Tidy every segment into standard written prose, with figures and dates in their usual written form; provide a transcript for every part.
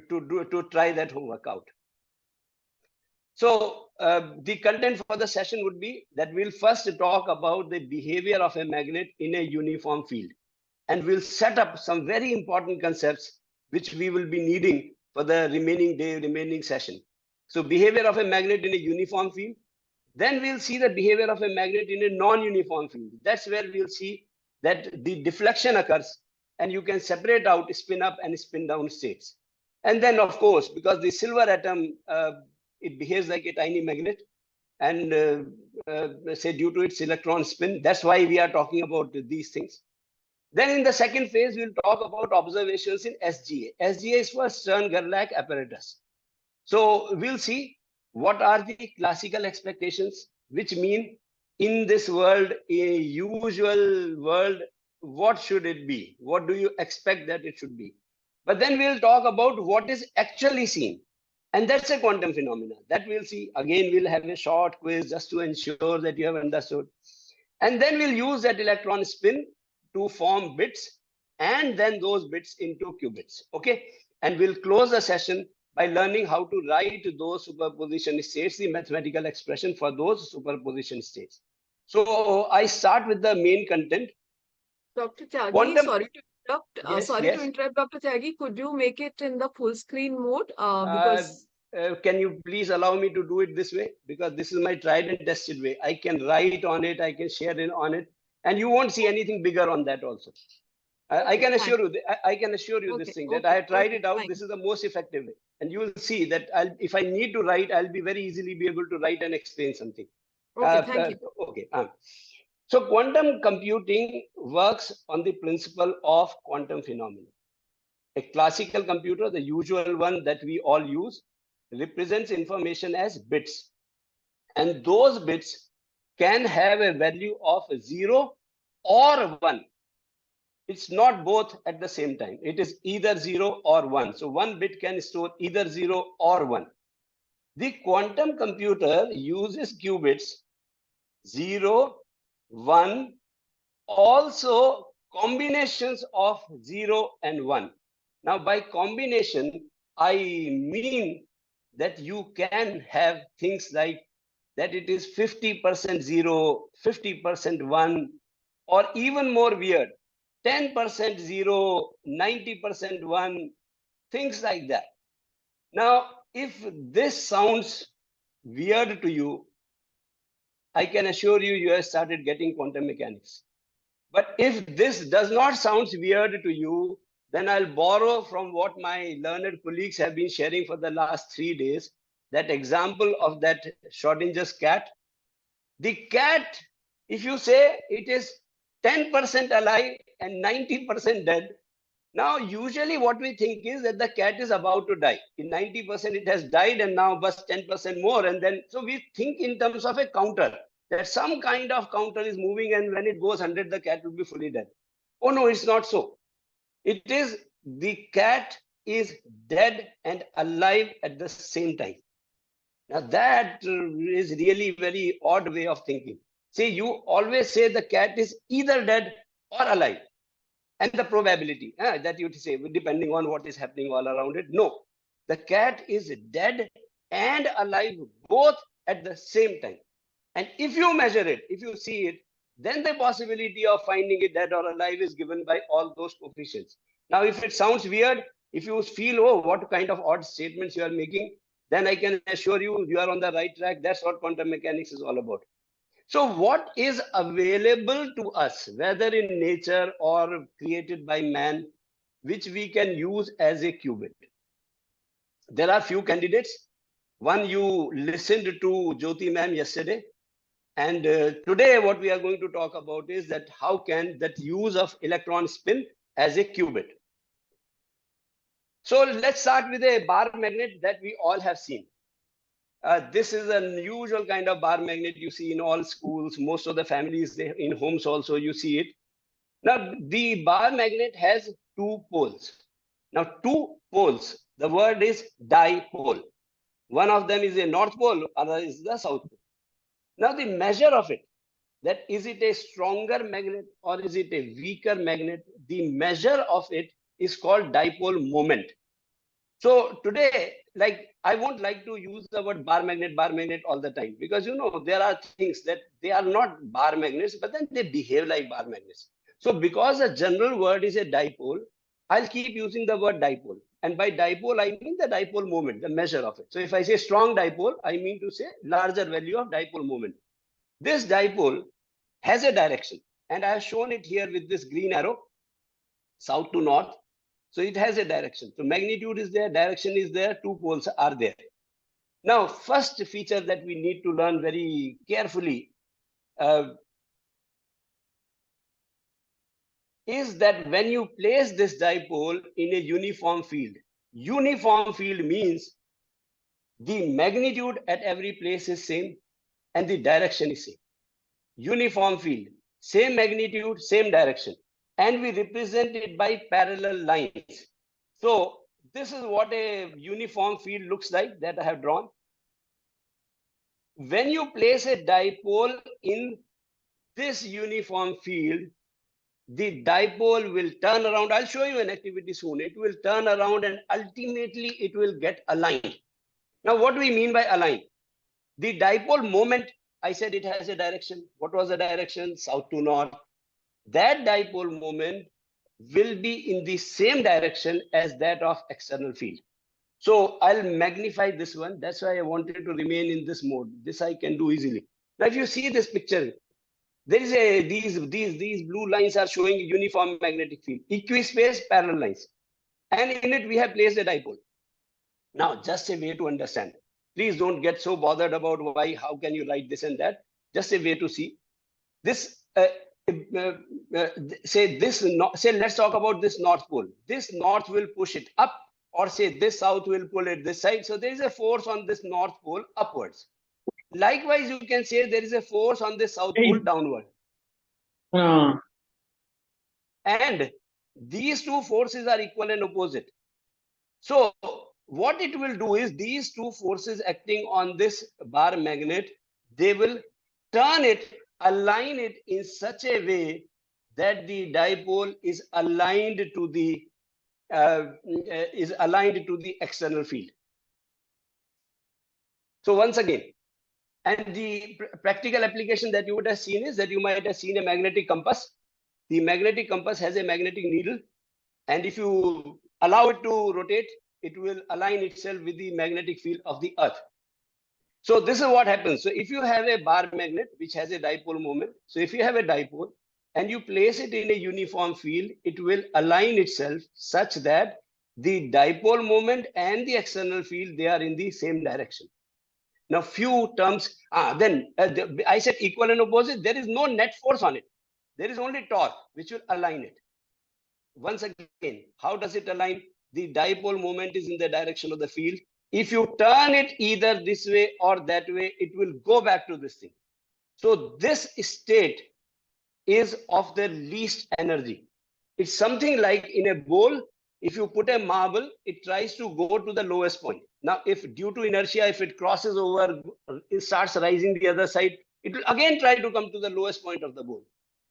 to try that homework out. So the content for the session would be that we'll first talk about the behavior of a magnet in a uniform field. And we'll set up some very important concepts which we will be needing for the remaining session. So behavior of a magnet in a uniform field. Then we'll see the behavior of a magnet in a non-uniform field. That's where we'll see that the deflection occurs and you can separate out spin up and spin down states. And then of course, because the silver atom, it behaves like a tiny magnet and say due to its electron spin, that's why we are talking about these things. Then in the second phase, we'll talk about observations in SGA. SGA is for Stern-Gerlach apparatus. So we'll see what are the classical expectations, which mean in this world, a usual world, what should it be? What do you expect that it should be? But then we'll talk about what is actually seen. And that's a quantum phenomena that we'll see. Again, we'll have a short quiz just to ensure that you have understood. And then we'll use that electron spin to form bits and then those bits into qubits. Okay. And we'll close the session by learning how to write those superposition states, the mathematical expression for those superposition states. So I start with the main content. Dr. Tyagi, sorry to interrupt. Yes, to interrupt, Dr. Tyagi. Could you make it in the full screen mode? Because can you please allow me to do it this way? Because this is my tried and tested way. I can write on it, I can share it on it, and you won't see anything bigger on that also. I can assure you, I can assure you this thing that I have tried it out. This is the most effective way. And you will see that if I need to write, I'll be very easily be able to write and explain something. Okay, thank you. Okay. So quantum computing works on the principle of quantum phenomena. A classical computer, the usual one that we all use, represents information as bits. And those bits can have a value of 0 or 1. It's not both at the same time. It is either 0 or 1. So one bit can store either 0 or 1. The quantum computer uses qubits 0, 1, also combinations of 0 and 1. Now, by combination, I mean that you can have things like that it is 50% 0, 50% 1, or even more weird, 10% 0, 90% 1, things like that. Now, if this sounds weird to you, I can assure you, you have started getting quantum mechanics. But if this does not sound weird to you, then I'll borrow from what my learned colleagues have been sharing for the last 3 days, that example of that Schrodinger's cat. The cat, if you say it is 10% alive and 90% dead, now usually what we think is that the cat is about to die. In 90% it has died and now bust 10% more. And then, so we think in terms of a counter, that some kind of counter is moving and when it goes 100, the cat will be fully dead. Oh no, it's not so. It is the cat is dead and alive at the same time. Now that is really very odd way of thinking. See, you always say the cat is either dead or alive. And the probability that you say, depending on what is happening all around it. No, the cat is dead and alive both at the same time. And if you measure it, if you see it, then the possibility of finding it dead or alive is given by all those coefficients. Now, if it sounds weird, if you feel, oh, what kind of odd statements you are making, then I can assure you, you are on the right track. That's what quantum mechanics is all about. So what is available to us, whether in nature or created by man, which we can use as a qubit? There are few candidates. One, you listened to Jyoti ma'am yesterday. And today what we are going to talk about is that how can that use of electron spin as a qubit. So let's start with a bar magnet that we all have seen. This is an unusual kind of bar magnet you see in all schools. Most of the families in homes also you see it. Now the bar magnet has 2 poles. Now 2 poles, the word is dipole. One of them is a north pole, other is the south pole. Now the measure of it, that is it a stronger magnet or is it a weaker magnet? The measure of it is called dipole moment. So today, like, I won't like to use the word bar magnet all the time, because there are things that they are not bar magnets, but then they behave like bar magnets. So because a general word is a dipole, I'll keep using the word dipole. And by dipole, I mean the dipole moment, the measure of it. So if I say strong dipole, I mean to say larger value of dipole moment. This dipole has a direction, and I have shown it here with this green arrow, south to north. So it has a direction. So magnitude is there, direction is there, two poles are there. Now, first feature that we need to learn very carefully is that when you place this dipole in a uniform field means the magnitude at every place is same and the direction is same. Uniform field, same magnitude, same direction. And we represent it by parallel lines. So this is what a uniform field looks like that I have drawn. When you place a dipole in this uniform field, the dipole will turn around. I'll show you an activity soon. It will turn around and ultimately it will get aligned. Now, what do we mean by align? The dipole moment, I said it has a direction. What was the direction? South to north. That dipole moment will be in the same direction as that of external field. So I'll magnify this one. That's why I wanted to remain in this mode. This I can do easily. Now, if you see this picture, there is these blue lines are showing uniform magnetic field, equispaced parallel lines. And in it, we have placed a dipole. Now, just a way to understand. Please don't get so bothered about why, how can you write this and that. Just a way to see. This, say let's talk about this north pole. This north will push it up, or say this south will pull it this side. So there is a force on this north pole upwards. Likewise, you can say there is a force on this south pole downward. And these two forces are equal and opposite. So what it will do is these two forces acting on this bar magnet, they will turn it, align it in such a way that the dipole is aligned to the external field. So once again, and the practical application that you would have seen is that you might have seen a magnetic compass. The magnetic compass has a magnetic needle, and if you allow it to rotate, it will align itself with the magnetic field of the earth. So this is what happens. So if you have a bar magnet which has a dipole moment, so if you have a dipole and you place it in a uniform field, it will align itself such that the dipole moment and the external field, they are in the same direction. Now, few terms, I said equal and opposite. There is no net force on it. There is only torque, which will align it. Once again, how does it align? The dipole moment is in the direction of the field. If you turn it either this way or that way, it will go back to this thing. So this state is of the least energy. It's something like in a bowl, if you put a marble, it tries to go to the lowest point. Now, if due to inertia, if it crosses over, it starts rising the other side, it will again try to come to the lowest point of the bowl.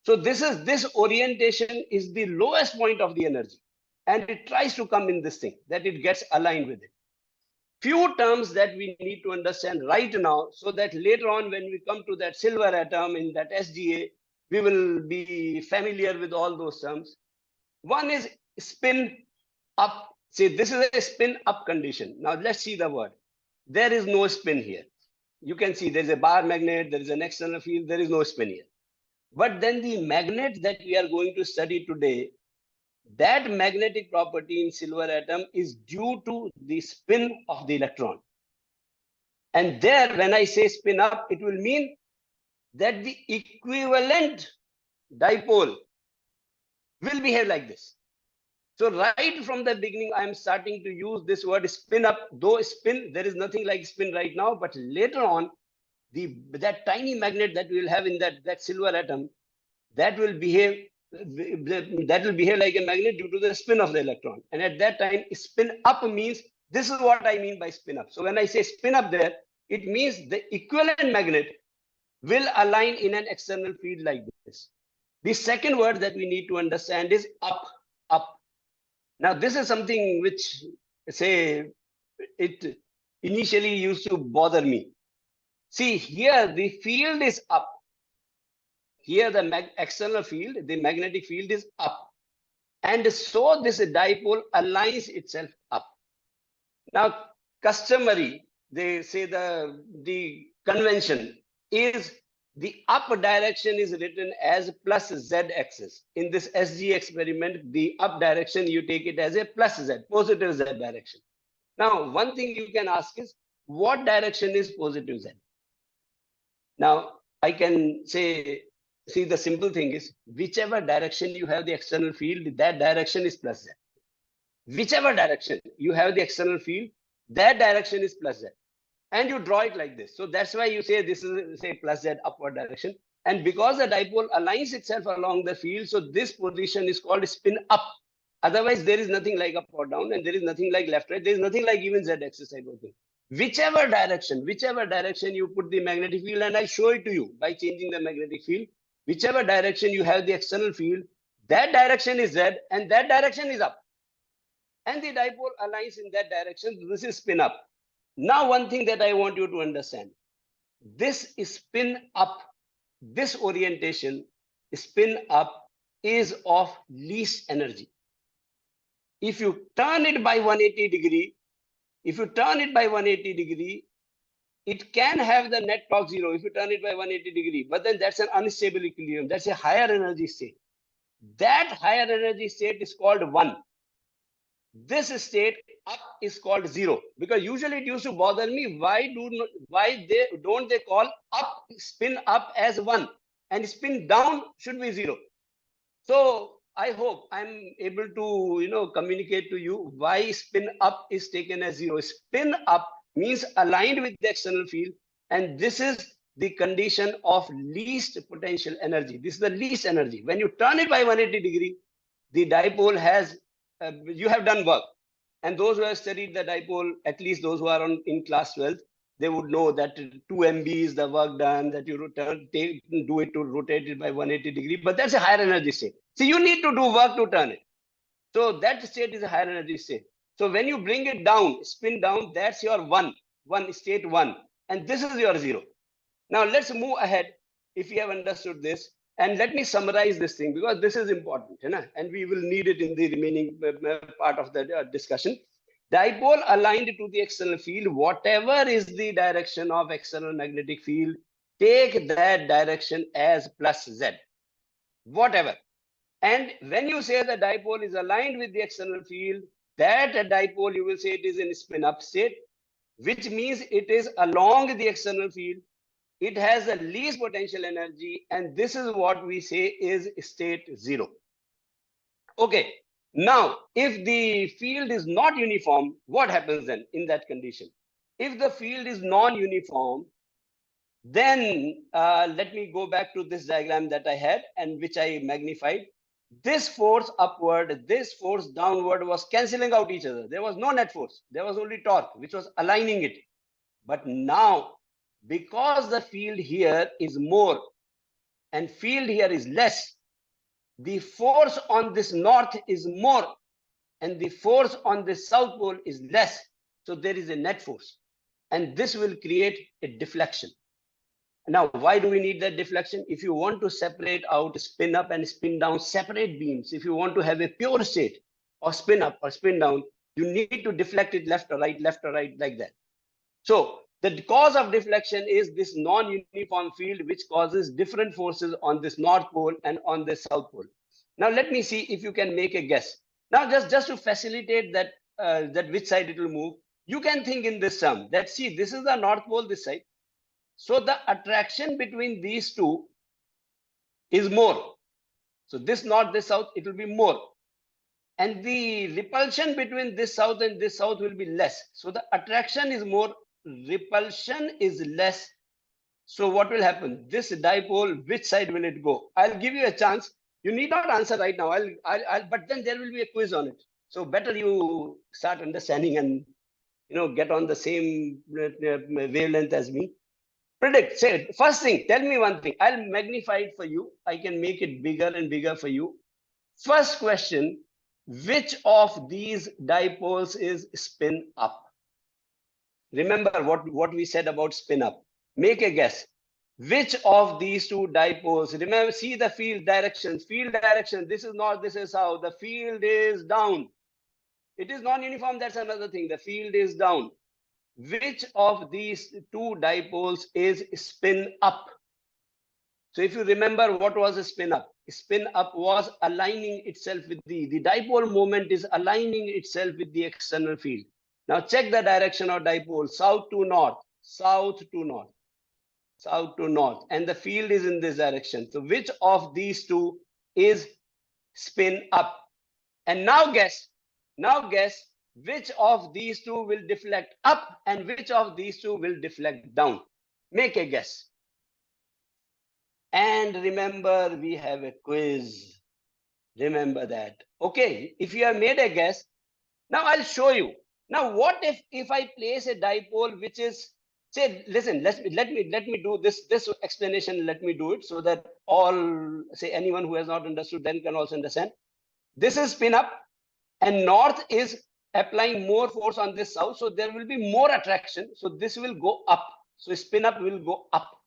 So this orientation is the lowest point of the energy. And it tries to come in this thing, that it gets aligned with it. Few terms that we need to understand right now, so that later on when we come to that silver atom in that SGA, we will be familiar with all those terms. One is spin up. See, this is a spin up condition. Now let's see the word. There is no spin here. You can see there's a bar magnet, there is an external field, there is no spin here. But then the magnet that we are going to study today, that magnetic property in silver atom is due to the spin of the electron. And there, when I say spin up, it will mean that the equivalent dipole will behave like this. So right from the beginning, I am starting to use this word spin up. Though spin, there is nothing like spin right now, but later on, that tiny magnet that we will have in that silver atom, that will behave like a magnet due to the spin of the electron. And at that time, spin up means, this is what I mean by spin up. So when I say spin up there, it means the equivalent magnet will align in an external field like this. The second word that we need to understand is up. Now, this is something which say, it initially used to bother me. See, here the field is up. Here the external field, the magnetic field is up. And so this dipole aligns itself up. Now, customary, they say the convention is the up direction is written as plus z axis. In this SG experiment, the up direction, you take it as a plus z, positive z direction. Now, one thing you can ask is, what direction is positive z? Now, I can say, see, the simple thing is, whichever direction you have the external field, that direction is plus z. Whichever direction you have the external field, that direction is plus z. And you draw it like this. So that's why you say this is, say, plus z upward direction. And because the dipole aligns itself along the field, so this position is called spin up. Otherwise, there is nothing like up or down, and there is nothing like left, right. There is nothing like even z axis type of thing. Whichever direction you put the magnetic field, and I'll show it to you by changing the magnetic field. Whichever direction you have the external field, that direction is z, and that direction is up. And the dipole aligns in that direction. This is spin up. Now, one thing that I want you to understand, this spin up, this orientation, spin up, is of least energy. If you turn it by 180 degree, it can have the net torque 0 if you turn it by 180 degree, but then that's an unstable equilibrium. That's a higher energy state. That higher energy state is called 1. This state up is called 0, because usually it used to bother me, why don't they call up, spin up as 1, and spin down should be 0. So I hope I'm able to communicate to you why spin up is taken as 0. Spin up means aligned with the external field, and this is the condition of least potential energy. This is the least energy. When you turn it by 180 degree, the dipole has you have done work. And those who have studied the dipole, at least those who are in class 12, they would know that 2 MB is the work done, that you do it to rotate it by 180 degree, but that's a higher energy state. So you need to do work to turn it. So that state is a higher energy state. So when you bring it down, spin down, that's your state 1. And this is your 0. Now let's move ahead if you have understood this. And let me summarize this thing, because this is important, and we will need it in the remaining part of the discussion. Dipole aligned to the external field, whatever is the direction of external magnetic field, take that direction as plus z, whatever. And when you say the dipole is aligned with the external field, that dipole, you will say it is in spin up state, which means it is along the external field. It has the least potential energy, and this is what we say is state 0. Okay, now if the field is not uniform, what happens then in that condition? If the field is non-uniform, then let me go back to this diagram that I had and which I magnified. This force upward, this force downward was cancelling out each other. There was no net force. There was only torque, which was aligning it. But now, because the field here is more and field here is less, the force on this north is more and the force on the south pole is less. So there is a net force, and this will create a deflection. Now, why do we need that deflection? If you want to separate out spin up and spin down separate beams, if you want to have a pure state or spin up or spin down, you need to deflect it left or right, like that. So the cause of deflection is this non-uniform field, which causes different forces on this north pole and on the south pole. Now let me see if you can make a guess. Now just to facilitate that which side it will move, you can think in this term that, see, this is the north pole, this side. So the attraction between these two is more. So this north, this south, it will be more. And the repulsion between this south and this south will be less. So the attraction is more, repulsion is less. So what will happen? This dipole, which side will it go? I'll give you a chance. You need not answer right now. But then there will be a quiz on it. So better you start understanding and get on the same wavelength as me. Predict. Say, first thing, tell me one thing. I'll magnify it for you. I can make it bigger and bigger for you. First question, which of these dipoles is spin up? Remember what we said about spin up. Make a guess. Which of these two dipoles, remember, see the field direction. Field direction, this is north, this is south. The field is down. It is non-uniform, that's another thing. The field is down. Which of these two dipoles is spin up? So if you remember, what was a spin up? Spin up was aligning itself with the dipole moment is aligning itself with the external field. Now check the direction of dipole, south to north, south to north, south to north, and the field is in this direction. So which of these two is spin up? And now guess which of these two will deflect up and which of these two will deflect down. Make a guess. And remember, we have a quiz. Remember that. Okay, if you have made a guess, now I'll show you. Now, what if I place a dipole which is, say, listen, let me do this explanation. Let me do it so that all, say, anyone who has not understood then can also understand. This is spin up, and north is applying more force on this south, so there will be more attraction. So this will go up. So spin up will go up.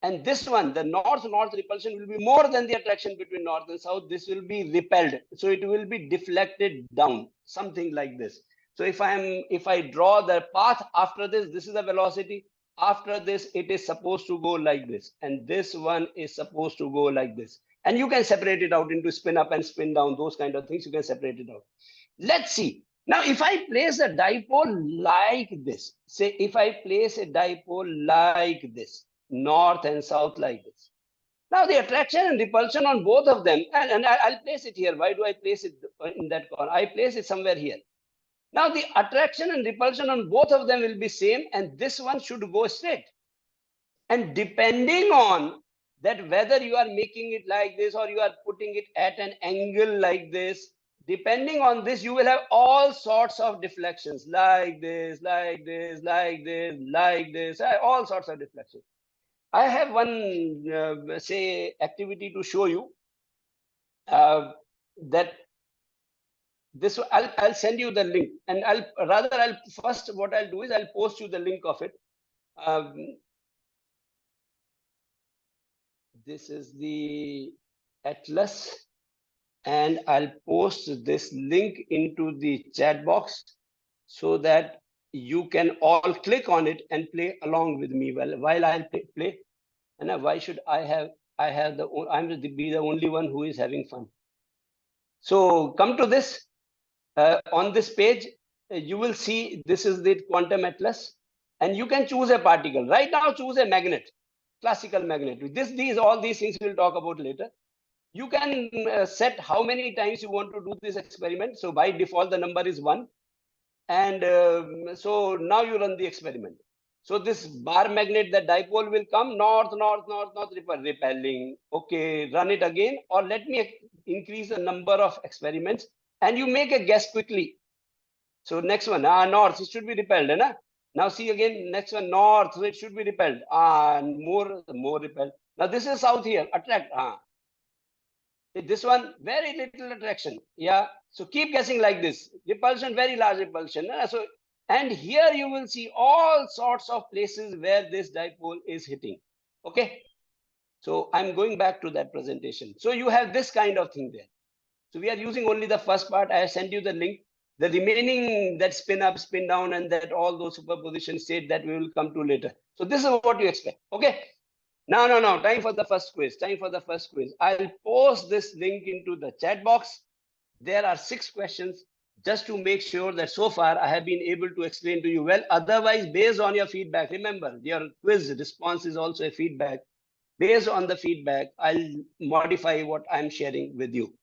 And this one, the north-north repulsion will be more than the attraction between north and south. This will be repelled. So it will be deflected down, something like this. So if I draw the path after this, this is the velocity. After this, it is supposed to go like this. And this one is supposed to go like this. And you can separate it out into spin up and spin down, those kind of things. You can separate it out. Let's see. Now, if I place a dipole like this, say if I place a dipole like this, north and south like this. Now the attraction and repulsion on both of them, and I'll place it here. Why do I place it in that corner? I place it somewhere here. Now the attraction and repulsion on both of them will be same, and this one should go straight. And depending on that, whether you are making it like this or you are putting it at an angle like this, depending on this, you will have all sorts of deflections like this, like this, like this, like this, all sorts of deflections. I have one, say, activity to show you that this, I'll send you the link, and I'll first, what I'll do is I'll post you the link of it. This is the atlas, and I'll post this link into the chat box so that you can all click on it and play along with me while I'll play. And why should I'm to be the only one who is having fun. So come to this. On this page, you will see this is the quantum atlas, and you can choose a particle. Right now, choose a magnet, classical magnet. All these things we'll talk about later. You can set how many times you want to do this experiment. So by default, the number is 1. And so now you run the experiment. So this bar magnet, the dipole will come north, repelling. Okay, run it again, or let me increase the number of experiments, and you make a guess quickly. So next one, north, it should be repelled, na? Now see again, next one, north, so it should be repelled. More repelled. Now this is south here, attract. This one, very little attraction. Yeah. So keep guessing like this. Repulsion, very large repulsion. So, and here you will see all sorts of places where this dipole is hitting. Okay. So I'm going back to that presentation. So you have this kind of thing there. So we are using only the first part. I sent you the link. The remaining, that spin up, spin down, and that all those superposition state, that we will come to later. So this is what you expect. Okay. No. Time for the first quiz. I'll post this link into the chat box. There are 6 questions just to make sure that so far I have been able to explain to you well. Otherwise, based on your feedback, remember, your quiz response is also a feedback. Based on the feedback, I'll modify what I'm sharing with you.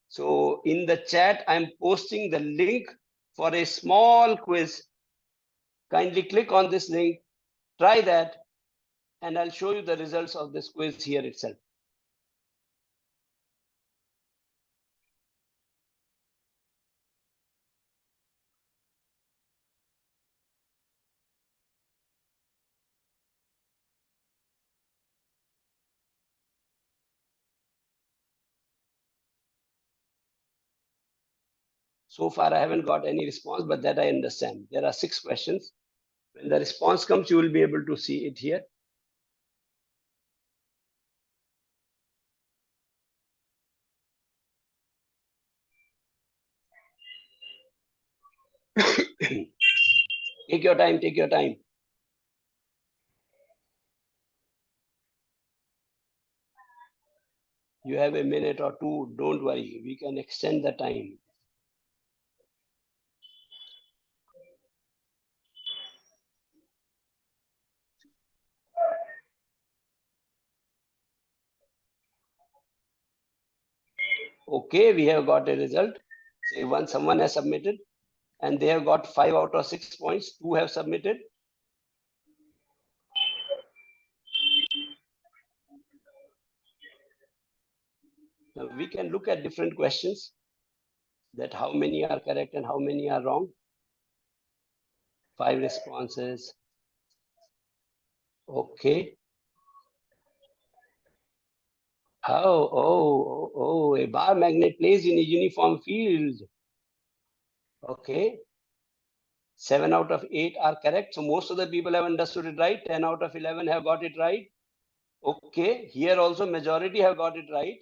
So in the chat, I'm posting the link for a small quiz. Kindly click on this link, try that, and I'll show you the results of this quiz here itself. So far, I haven't got any response, but that I understand. There are 6 questions. When the response comes, you will be able to see it here. Take your time, take your time. You have a minute or two, don't worry, we can extend the time. Okay, we have got a result. Say someone has submitted and they have got 5 out of 6 points, 2 have submitted. Now we can look at different questions, that how many are correct and how many are wrong. 5 responses. Okay. A bar magnet placed in a uniform field. Okay. 7 out of 8 are correct. So most of the people have understood it right. 10 out of 11 have got it right. Okay. Here also majority have got it right.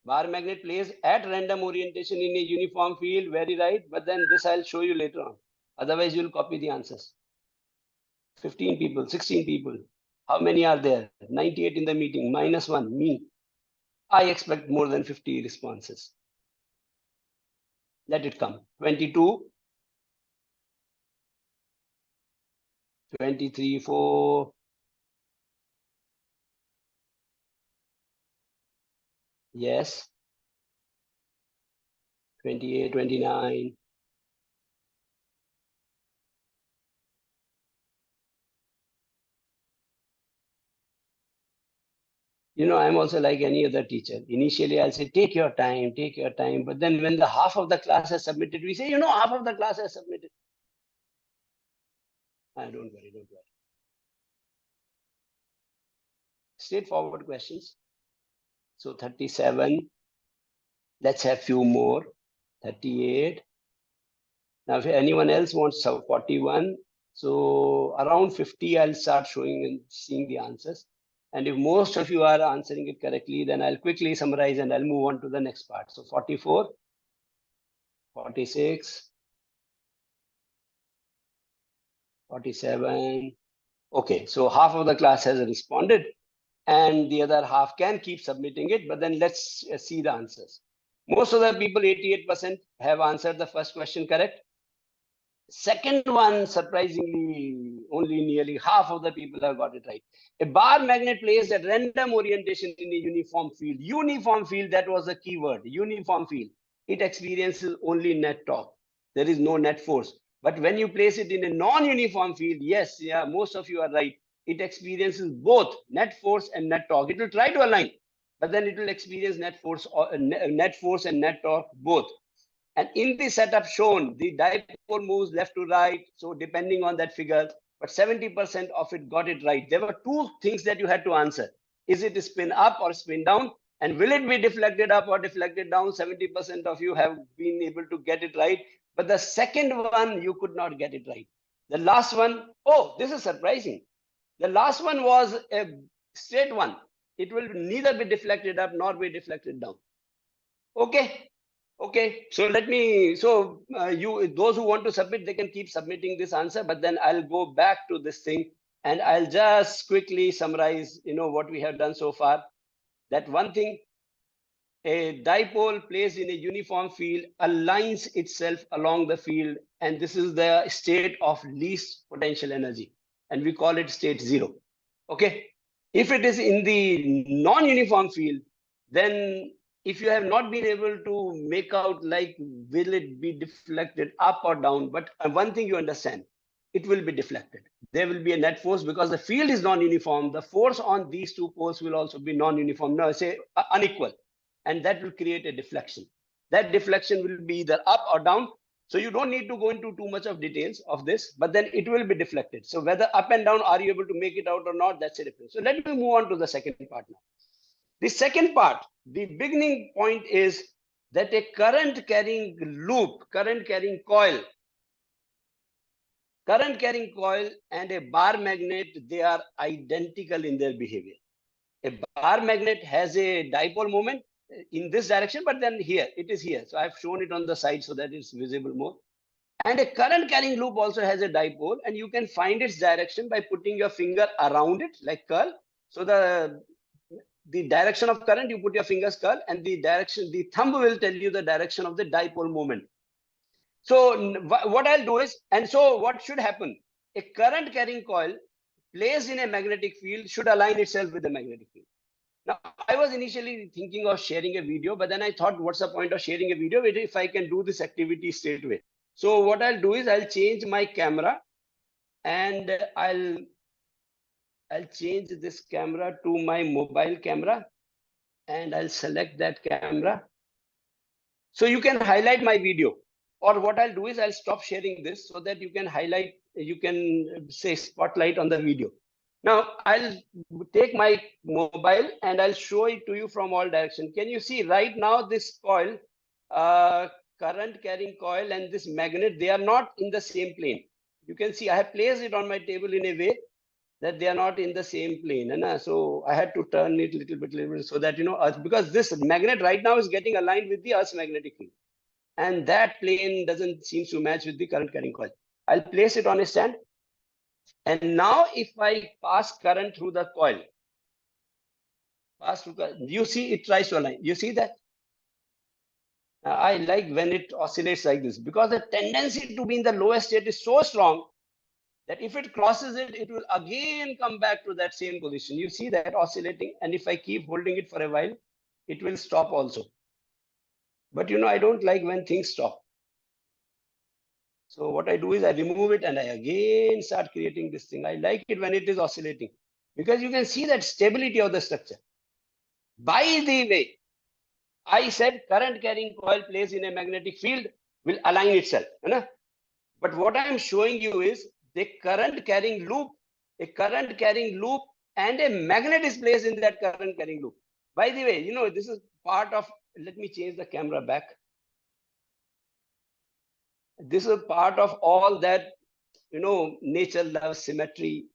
Bar magnet placed at random orientation in a uniform field. Very right. But then this I'll show you later on. Otherwise, you'll copy the answers. 15 people, 16 people. How many are there? 98 in the meeting, -1, me. I expect more than 50 responses. Let it come. 22, 23, 4. Yes. 28, 29. You know, I'm also like any other teacher. Initially, I'll say, take your time, take your time. But then when the half of the class has submitted, we say, you know, half of the class has submitted. Don't worry, don't worry. Straightforward questions. So 37. Let's have few more. 38. Now, if anyone else wants 41, so around 50, I'll start showing and seeing the answers. And if most of you are answering it correctly, then I'll quickly summarize and I'll move on to the next part. So 44, 46, 47. Okay, so half of the class has responded and the other half can keep submitting it, but then let's see the answers. Most of the people, 88%, have answered the first question correct. Second one, surprisingly, only nearly half of the people have got it right. A bar magnet placed at random orientation in a uniform field. Uniform field, that was the key word. Uniform field. It experiences only net torque. There is no net force. But when you place it in a non-uniform field, yes, yeah, most of you are right. It experiences both net force and net torque. It will try to align, but then it will experience net force and net torque both. And in the setup shown, the dipole moves left to right. So depending on that figure, but 70% of it got it right. There were 2 things that you had to answer. Is it spin up or spin down? And will it be deflected up or deflected down? 70% of you have been able to get it right. But the second one, you could not get it right. The last one, oh, this is surprising. The last one was a straight one. It will neither be deflected up nor be deflected down. Okay. Okay, so those who want to submit, they can keep submitting this answer, but then I'll go back to this thing and I'll just quickly summarize, what we have done so far. That one thing, a dipole placed in a uniform field aligns itself along the field, and this is the state of least potential energy, and we call it state 0. Okay, if it is in the non-uniform field, then if you have not been able to make out like will it be deflected up or down, but one thing you understand, it will be deflected. There will be a net force because the field is non-uniform. The force on these 2 poles will also be non-uniform, no, say unequal, and that will create a deflection. That deflection will be either up or down. So you don't need to go into too much of details of this, but then it will be deflected. So whether up and down, are you able to make it out or not? That's a difference. So let me move on to the second part now. The second part, the beginning point is that a current carrying loop, current carrying coil and a bar magnet, they are identical in their behavior. A bar magnet has a dipole moment in this direction, but then here, it is here. So I've shown it on the side so that it's visible more. And a current carrying loop also has a dipole, and you can find its direction by putting your finger around it, like curl. So the direction of current, you put your fingers curl, and the thumb will tell you the direction of the dipole moment. So what I'll do is, and so what should happen? A current carrying coil placed in a magnetic field should align itself with the magnetic field. Now, I was initially thinking of sharing a video, but then I thought, what's the point of sharing a video if I can do this activity straight away? So what I'll do is I'll change my camera, and I'll change this camera to my mobile camera, and I'll select that camera. So you can highlight my video, or what I'll do is I'll stop sharing this so that you can highlight, you can say spotlight on the video. Now I'll take my mobile and I'll show it to you from all directions. Can you see right now this coil, current carrying coil and this magnet, they are not in the same plane. You can see I have placed it on my table in a way that they are not in the same plane. And so I had to turn it a little bit so that, because this magnet right now is getting aligned with the Earth's magnetic field. And that plane doesn't seem to match with the current carrying coil. I'll place it on a stand. And now if I pass current through the coil, you see it tries to align. You see that? I like when it oscillates like this, because the tendency to be in the lowest state is so strong that if it crosses it, it will again come back to that same position. You see that oscillating, and if I keep holding it for a while, it will stop also. But I don't like when things stop. So what I do is I remove it and I again start creating this thing. I like it when it is oscillating, because you can see that stability of the structure. By the way, I said current carrying coil placed in a magnetic field will align itself. But what I am showing you is the current carrying loop, and a magnet is placed in that current carrying loop. By the way, this is part of, let me change the camera back. This is part of all that, nature loves symmetry.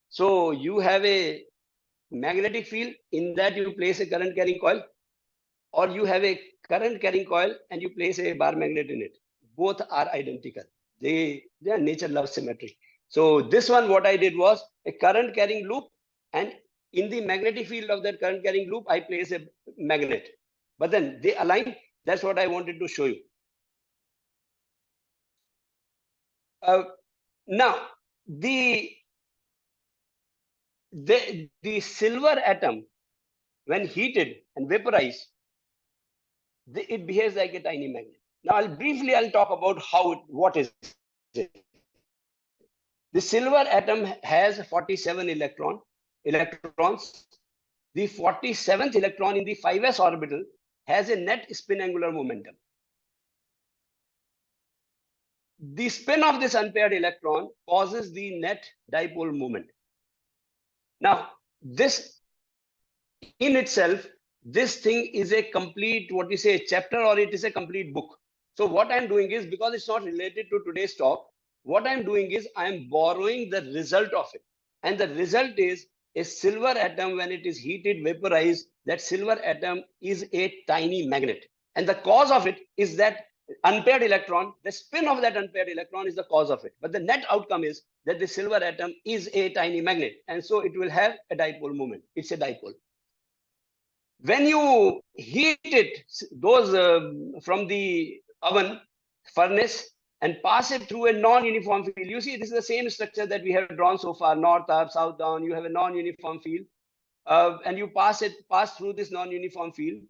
So you have a magnetic field, in that you place a current carrying coil, or you have a current carrying coil and you place a bar magnet in it. Both are identical. They are nature loves symmetry. So this one, what I did was a current carrying loop, and in the magnetic field of that current carrying loop, I place a magnet. But then they align. That's what I wanted to show you. Now, the silver atom, when heated and vaporized, it behaves like a tiny magnet. Now, I'll talk about what is it. The silver atom has 47 electrons. The 47th electron in the 5s orbital has a net spin angular momentum. The spin of this unpaired electron causes the net dipole moment. Now, this in itself, this thing is a complete, chapter, or it is a complete book. So what I'm doing is, because it's not related to today's talk, what I'm doing is I'm borrowing the result of it. And the result is a silver atom, when it is heated, vaporized, that silver atom is a tiny magnet. And the cause of it is that unpaired electron, the spin of that unpaired electron is the cause of it. But the net outcome is that the silver atom is a tiny magnet. And so it will have a dipole moment. It's a dipole. When you heat it, those from the oven, furnace, and pass it through a non-uniform field, you see this is the same structure that we have drawn so far, north up, south down. You have a non-uniform field, and you pass through this non-uniform field.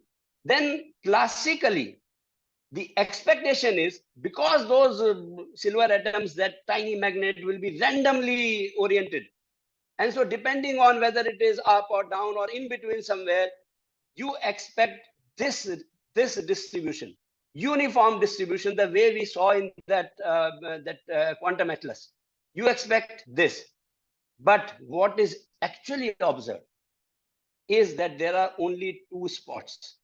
Then classically, the expectation is, because those silver atoms, that tiny magnet, will be randomly oriented. And so depending on whether it is up or down or in between somewhere, you expect this distribution, uniform distribution, the way we saw in that quantum atlas. You expect this. But what is actually observed is that there are only two spots.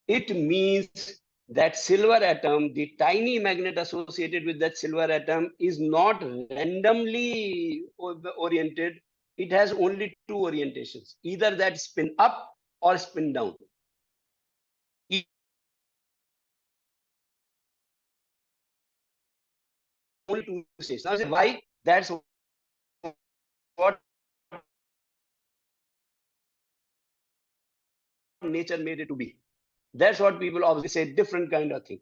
It means that silver atom, the tiny magnet associated with that silver atom is not randomly oriented. It has only two orientations, either that spin up or spin down. Only two states. Now, why? That's what nature made it to be. That's what people obviously say, different kind of thing.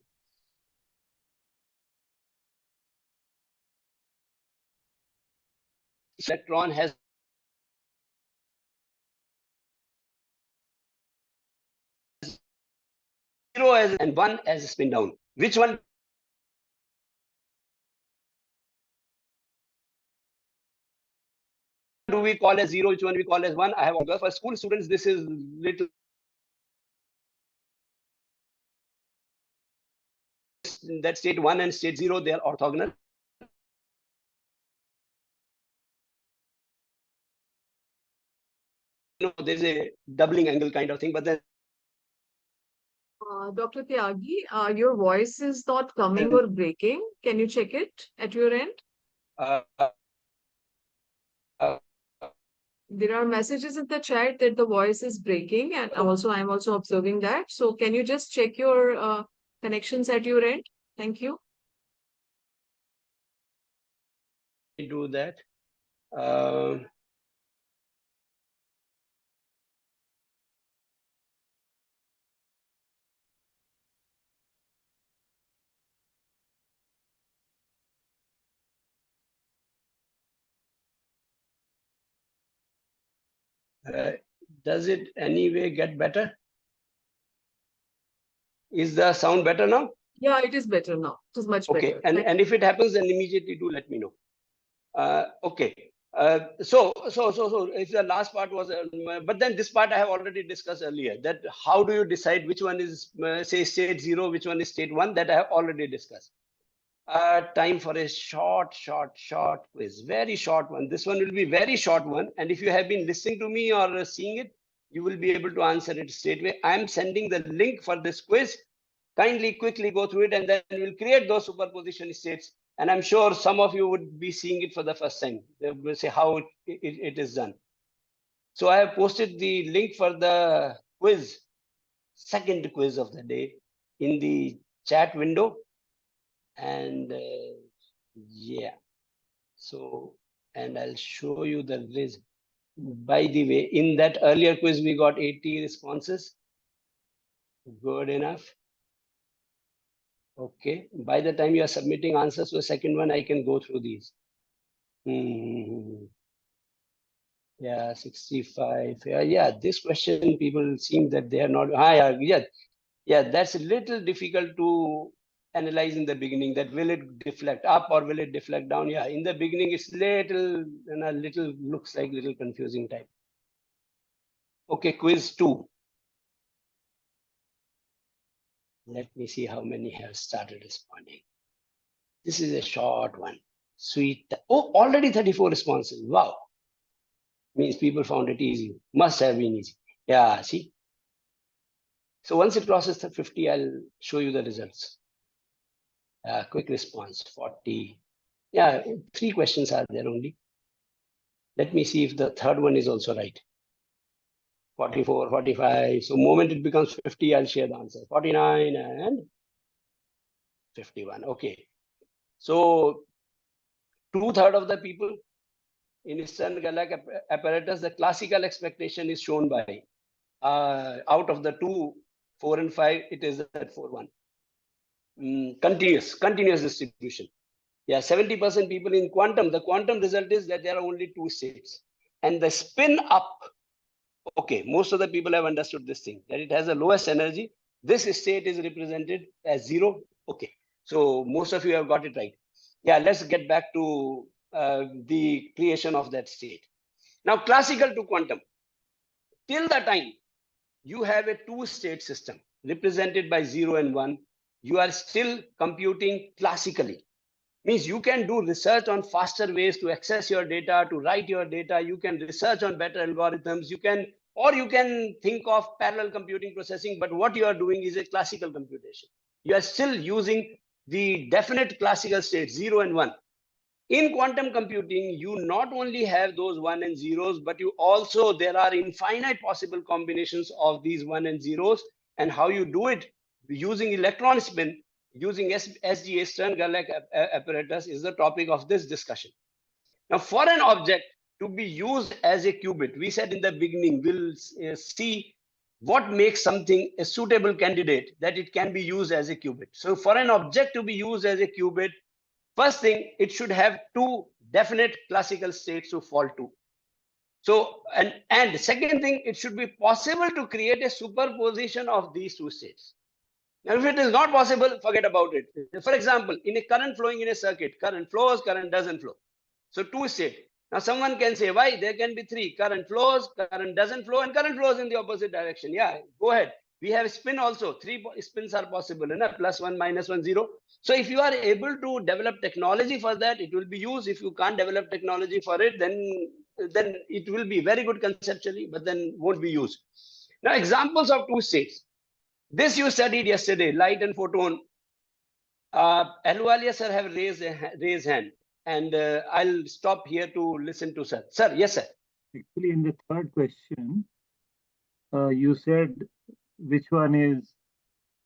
Electron has zero as and one as a spin down. Which one do we call as zero? Which one we call as one? I have for school students. This is little that state one and state zero. They are orthogonal. You know, there's a doubling angle kind of thing, but then Dr. Tyagi, your voice is not coming or breaking. Can you check it at your end? uh, There are messages in the chat that the voice is breaking, and also I'm also observing that. So can you just check your connections at your end? Thank you. do that. Does it anyway get better? Is the sound better now? Yeah, it is better now. It is much Okay, better. and if it happens, then immediately do let me know. Okay. So if the last part was, but then this part I have already discussed earlier, that how do you decide which one is, say, state zero, which one is state one, that I have already discussed. Time for a short quiz, very short one. This one will be very short one. And if you have been listening to me or seeing it, you will be able to answer it straight away. I'm sending the link for this quiz. Kindly quickly go through it, and then we'll create those superposition states. And I'm sure some of you would be seeing it for the first time. They will say how it is done. So I have posted the link for the quiz, second quiz of the day, in the chat window. And yeah, so, and I'll show you the result. By the way, in that earlier quiz, we got 80 responses. Good enough. Okay, by the time you are submitting answers to the second one, I can go through these. Yeah, 65. Yeah, this question, people seem that they are not. Yeah, that's a little difficult to analyze in the beginning, that will it deflect up or will it deflect down? Yeah, in the beginning, it's little, and a little looks like little confusing type. Okay, quiz 2. Let me see how many have started responding. This is a short one. Sweet. Oh, already 34 responses. Wow. Means people found it easy. Must have been easy. Yeah, see. So once it crosses the 50, I'll show you the results. Quick response, 40. Yeah, 3 questions are there only. Let me see if the third one is also right. 44, 45. So moment it becomes 50, I'll share the answer. 49 and 51. Okay. So 2/3 of the people in Eastern Galactic apparatus, the classical expectation is shown by out of the 2, 4 and 5, it is at 4, 1. Continuous distribution. Yeah, 70% people in quantum. The quantum result is that there are only 2 states. And the spin up, okay, most of the people have understood this thing, that it has the lowest energy. This state is represented as 0. Okay, so most of you have got it right. Yeah, let's get back to the creation of that state. Now, classical to quantum. Till the time you have a 2-state system represented by 0 and 1, you are still computing classically. Means you can do research on faster ways to access your data, to write your data. You can research on better algorithms. You can think of parallel computing processing, but what you are doing is a classical computation. You are still using the definite classical states, 0 and 1. In quantum computing, you not only have those 1 and 0s, but you also, there are infinite possible combinations of these 1 and 0s. And how you do it using electron spin, using SGA, Stern-Gerlach apparatus, is the topic of this discussion. Now, for an object to be used as a qubit, we said in the beginning, we'll see what makes something a suitable candidate that it can be used as a qubit. So for an object to be used as a qubit, first thing, it should have two definite classical states to fall to. So, and second thing, it should be possible to create a superposition of these two states. Now, if it is not possible, forget about it. For example, in a current flowing in a circuit, current flows, current doesn't flow. So two state. Now someone can say, why? There can be three: current flows, current doesn't flow, and current flows in the opposite direction. Yeah, go ahead. We have spin also. Three spins are possible, +1, -1, 0. So if you are able to develop technology for that, it will be used. If you can't develop technology for it, then it will be very good conceptually, but then won't be used. Now, examples of two states. This you studied yesterday, light and photon. Ahluwalia sir have raised hand, and I'll stop here to listen to sir. Sir, yes, sir. Actually, in the third question, you said which one is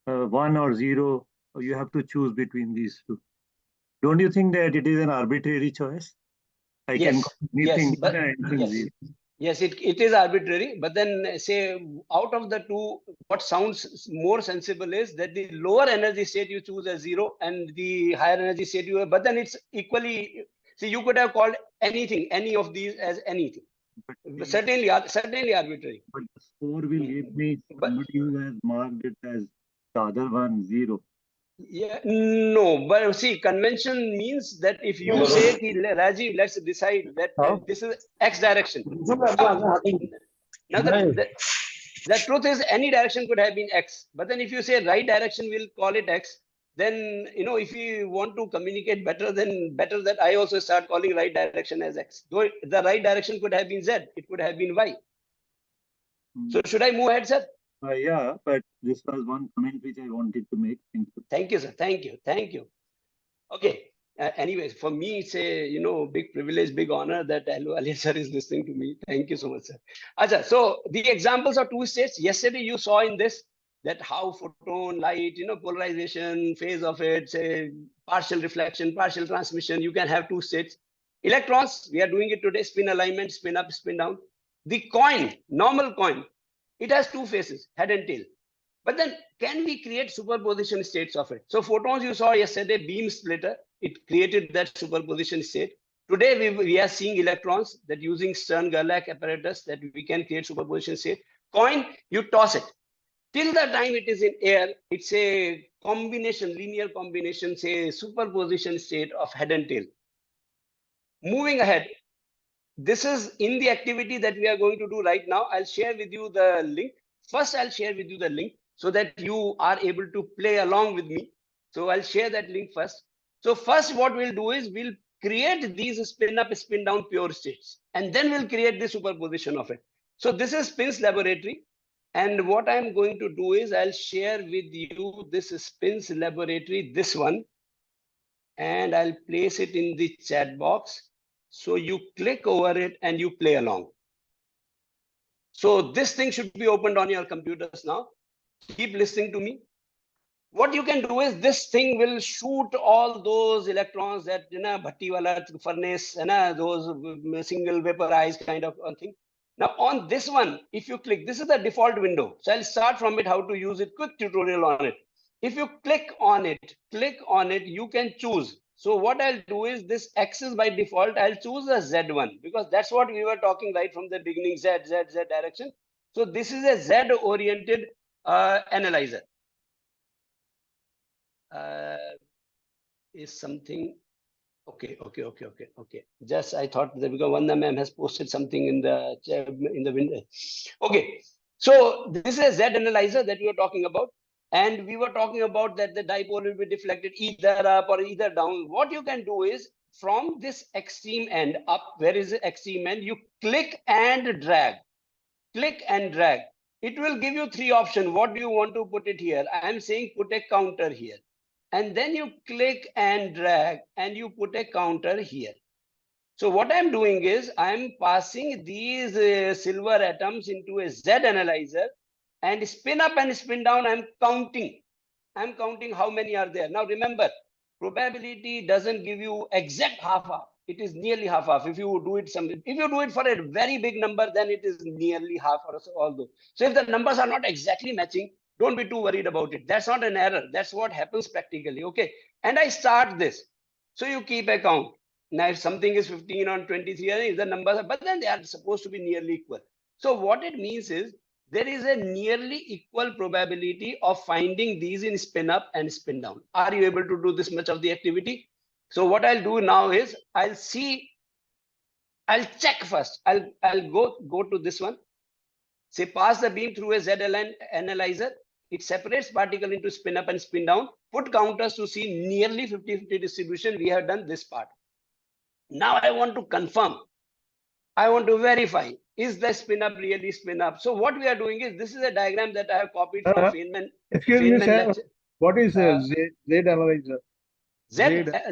1 or 0, or you have to choose between these two. Don't you think that it is an arbitrary choice? I Yes, can anything but anything yes. 0. Yes, it is arbitrary, but then say out of the two, what sounds more sensible is that the lower energy state you choose as 0 and the higher energy state you have, but then it's equally, see, you could have called anything, any of these as anything. But Certainly arbitrary. But the score will give me somebody who has marked it as the other one 0. Yeah, no, but see, convention means that if you say, Rajiv, let's decide that this is X direction. Now, the truth is, any direction could have been X. But then if you say right direction, we'll call it X. Then, if you want to communicate better, then better that I also start calling right direction as X. Though the right direction could have been Z, it could have been Y. So should I move ahead, sir? Yeah, but this was one comment which I wanted to make. Thank you. Thank you, sir. Thank you. Okay. Anyways, for me, it's a big privilege, big honor that Ali sir is listening to me. Thank you so much, sir. Acha, so the examples of two states. Yesterday you saw in this that how photon, light, polarization, phase of it, say partial reflection, partial transmission. You can have two states. Electrons, we are doing it today. Spin alignment, spin up, spin down. The coin, normal coin, it has two faces, head and tail. But then can we create superposition states of it? So photons you saw yesterday, beam splitter, it created that superposition state. Today we are seeing electrons that using Stern-Gerlach apparatus that we can create superposition state. Coin, you toss it. Till the time it is in air, it's a combination, linear combination, say superposition state of head and tail. Moving ahead, this is in the activity that we are going to do right now. I'll share with you the link. First, I'll share with you the link so that you are able to play along with me. So I'll share that link first. So first, what we'll do is we'll create these spin up, spin down pure states, and then we'll create the superposition of it. So this is Spins Laboratory. And what I'm going to do is I'll share with you this Spins Laboratory, this one, and I'll place it in the chat box. So you click over it and you play along. So this thing should be opened on your computers now. Keep listening to me. What you can do is this thing will shoot all those electrons that bhatti wala furnace, those single vaporized kind of thing. Now on this one, if you click, this is the default window. So I'll start from it, how to use it, quick tutorial on it. If you click on it, you can choose. So what I'll do is this X is by default, I'll choose the Z one because that's what we were talking right from the beginning, Z direction. So this is a Z oriented analyzer. Is something okay. Just I thought that because Vanda ma'am has posted something in the window. Okay, so this is a Z analyzer that we were talking about. And we were talking about that the dipole will be deflected either up or either down. What you can do is from this extreme end up, where is the extreme end? You click and drag. it will give you three options. What do you want to put it here? I am saying put a counter here. And then you click and drag and you put a counter here. So what I'm doing is I'm passing these silver atoms into a Z analyzer and spin up and spin down. I'm counting how many are there. Now remember, probability doesn't give you exact half. It is nearly half. If you do it for a very big number, then it is nearly half or so, although. So if the numbers are not exactly matching, don't be too worried about it. That's not an error. That's what happens practically. Okay. And I start this. So you keep a count. Now, if something is 15 or 23, the numbers are, but then they are supposed to be nearly equal. So what it means is there is a nearly equal probability of finding these in spin up and spin down. Are you able to do this much of the activity? So what I'll do now is I'll check first. I'll go to this one. Say pass the beam through a Z analyzer. It separates particle into spin up and spin down. Put counters to see nearly 50-50 distribution. We have done this part. Now I want to confirm. I want to verify, is the spin up really spin up? So what we are doing is, this is a diagram that I have copied from Feynman. Excuse me, sir. What is Z analyzer? Z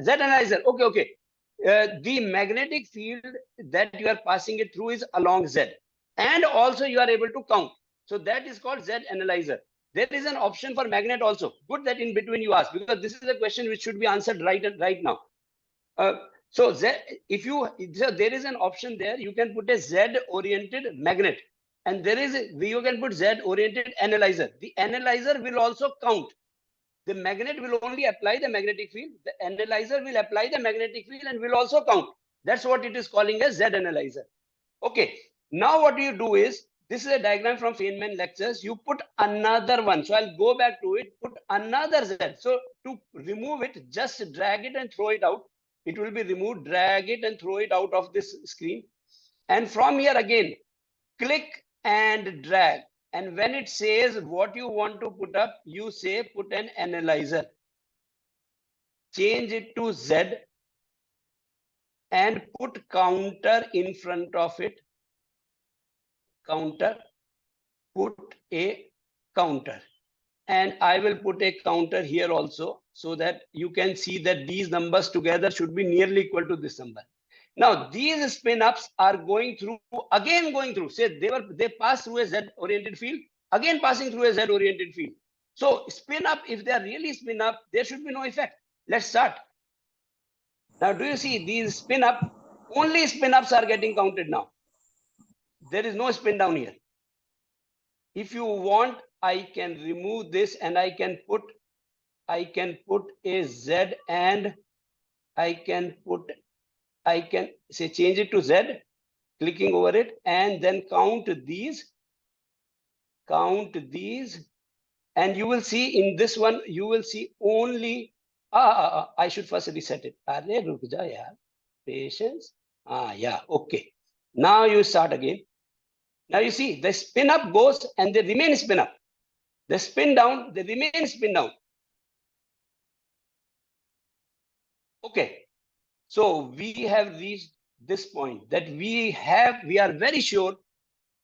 analyzer. Okay. The magnetic field that you are passing it through is along Z. And also you are able to count. So that is called Z analyzer. There is an option for magnet also. Good that in between you ask, because this is a question which should be answered right now. So there is an option there. You can put a Z-oriented magnet, and you can put Z-oriented analyzer. The analyzer will also count. The magnet will only apply the magnetic field. The analyzer will apply the magnetic field and will also count. That's what it is calling a Z analyzer. Okay. Now what you do is, this is a diagram from Feynman lectures. You put another one. So I'll go back to it. Put another Z. So to remove it, just drag it and throw it out. It will be removed, drag it and throw it out of this screen. And from here again, click and drag. And when it says what you want to put up, you say put an analyzer. Change it to Z and put counter in front of it. Counter, put a counter. And I will put a counter here also, so that you can see that these numbers together should be nearly equal to this number. Now, these spin ups are going through. Say they pass through a Z-oriented field, again passing through a Z-oriented field. So spin up, if they are really spin up, there should be no effect. Let's start. Now, do you see these spin up? Only spin ups are getting counted now. There is no spin down here. If you want, I can remove this and I can put a Z, and I can say change it to Z, clicking over it, and then count these, and you will see in this one, you will see only, I should first reset it. Patience. Yeah, okay. Now you start again. Now you see the spin up goes and they remain spin up. The spin down, they remain spin down. Okay. So we have reached this point that we are very sure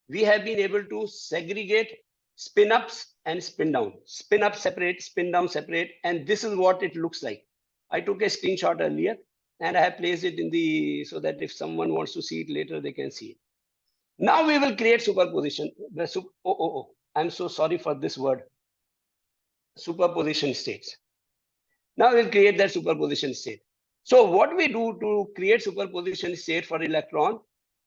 we have been able to segregate spin ups and spin down. Spin up separate, spin down separate, and this is what it looks like. I took a screenshot earlier and I have placed it so that if someone wants to see it later, they can see it. Now we will create superposition. I'm so sorry for this word. Superposition states. Now we'll create that superposition state. So what we do to create superposition state for electron,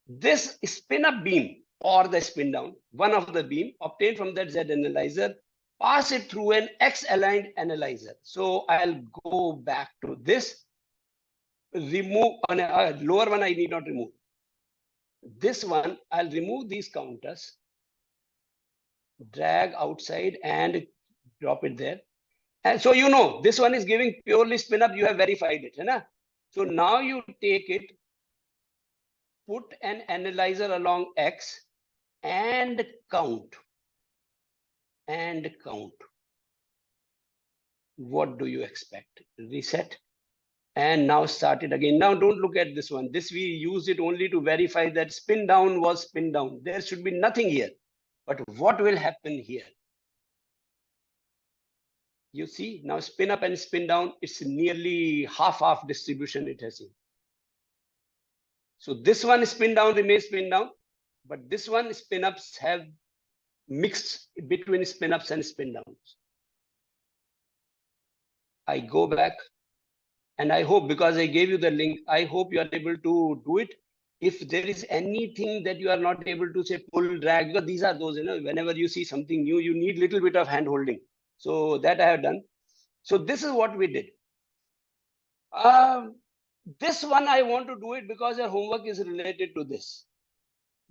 this spin up beam or the spin down, one of the beam obtained from that Z analyzer, pass it through an X aligned analyzer. So I'll go back to this. Remove on a lower one, I need not remove. This one, I'll remove these counters, drag outside and drop it there. And so you know, this one is giving purely spin up, you have verified it. Right? So now you take it, put an analyzer along X and count. What do you expect? Reset. And now start it again. Now don't look at this one. This we use it only to verify that spin down was spin down. There should be nothing here. But what will happen here? You see, now spin up and spin down, it's nearly half distribution it has seen. So this one spin down remains spin down, but this one spin ups have mixed between spin ups and spin downs. I go back and I hope, because I gave you the link, I hope you are able to do it. If there is anything that you are not able to say pull, drag, because these are those, whenever you see something new, you need little bit of hand holding. So that I have done. So this is what we did. This one I want to do it because your homework is related to this.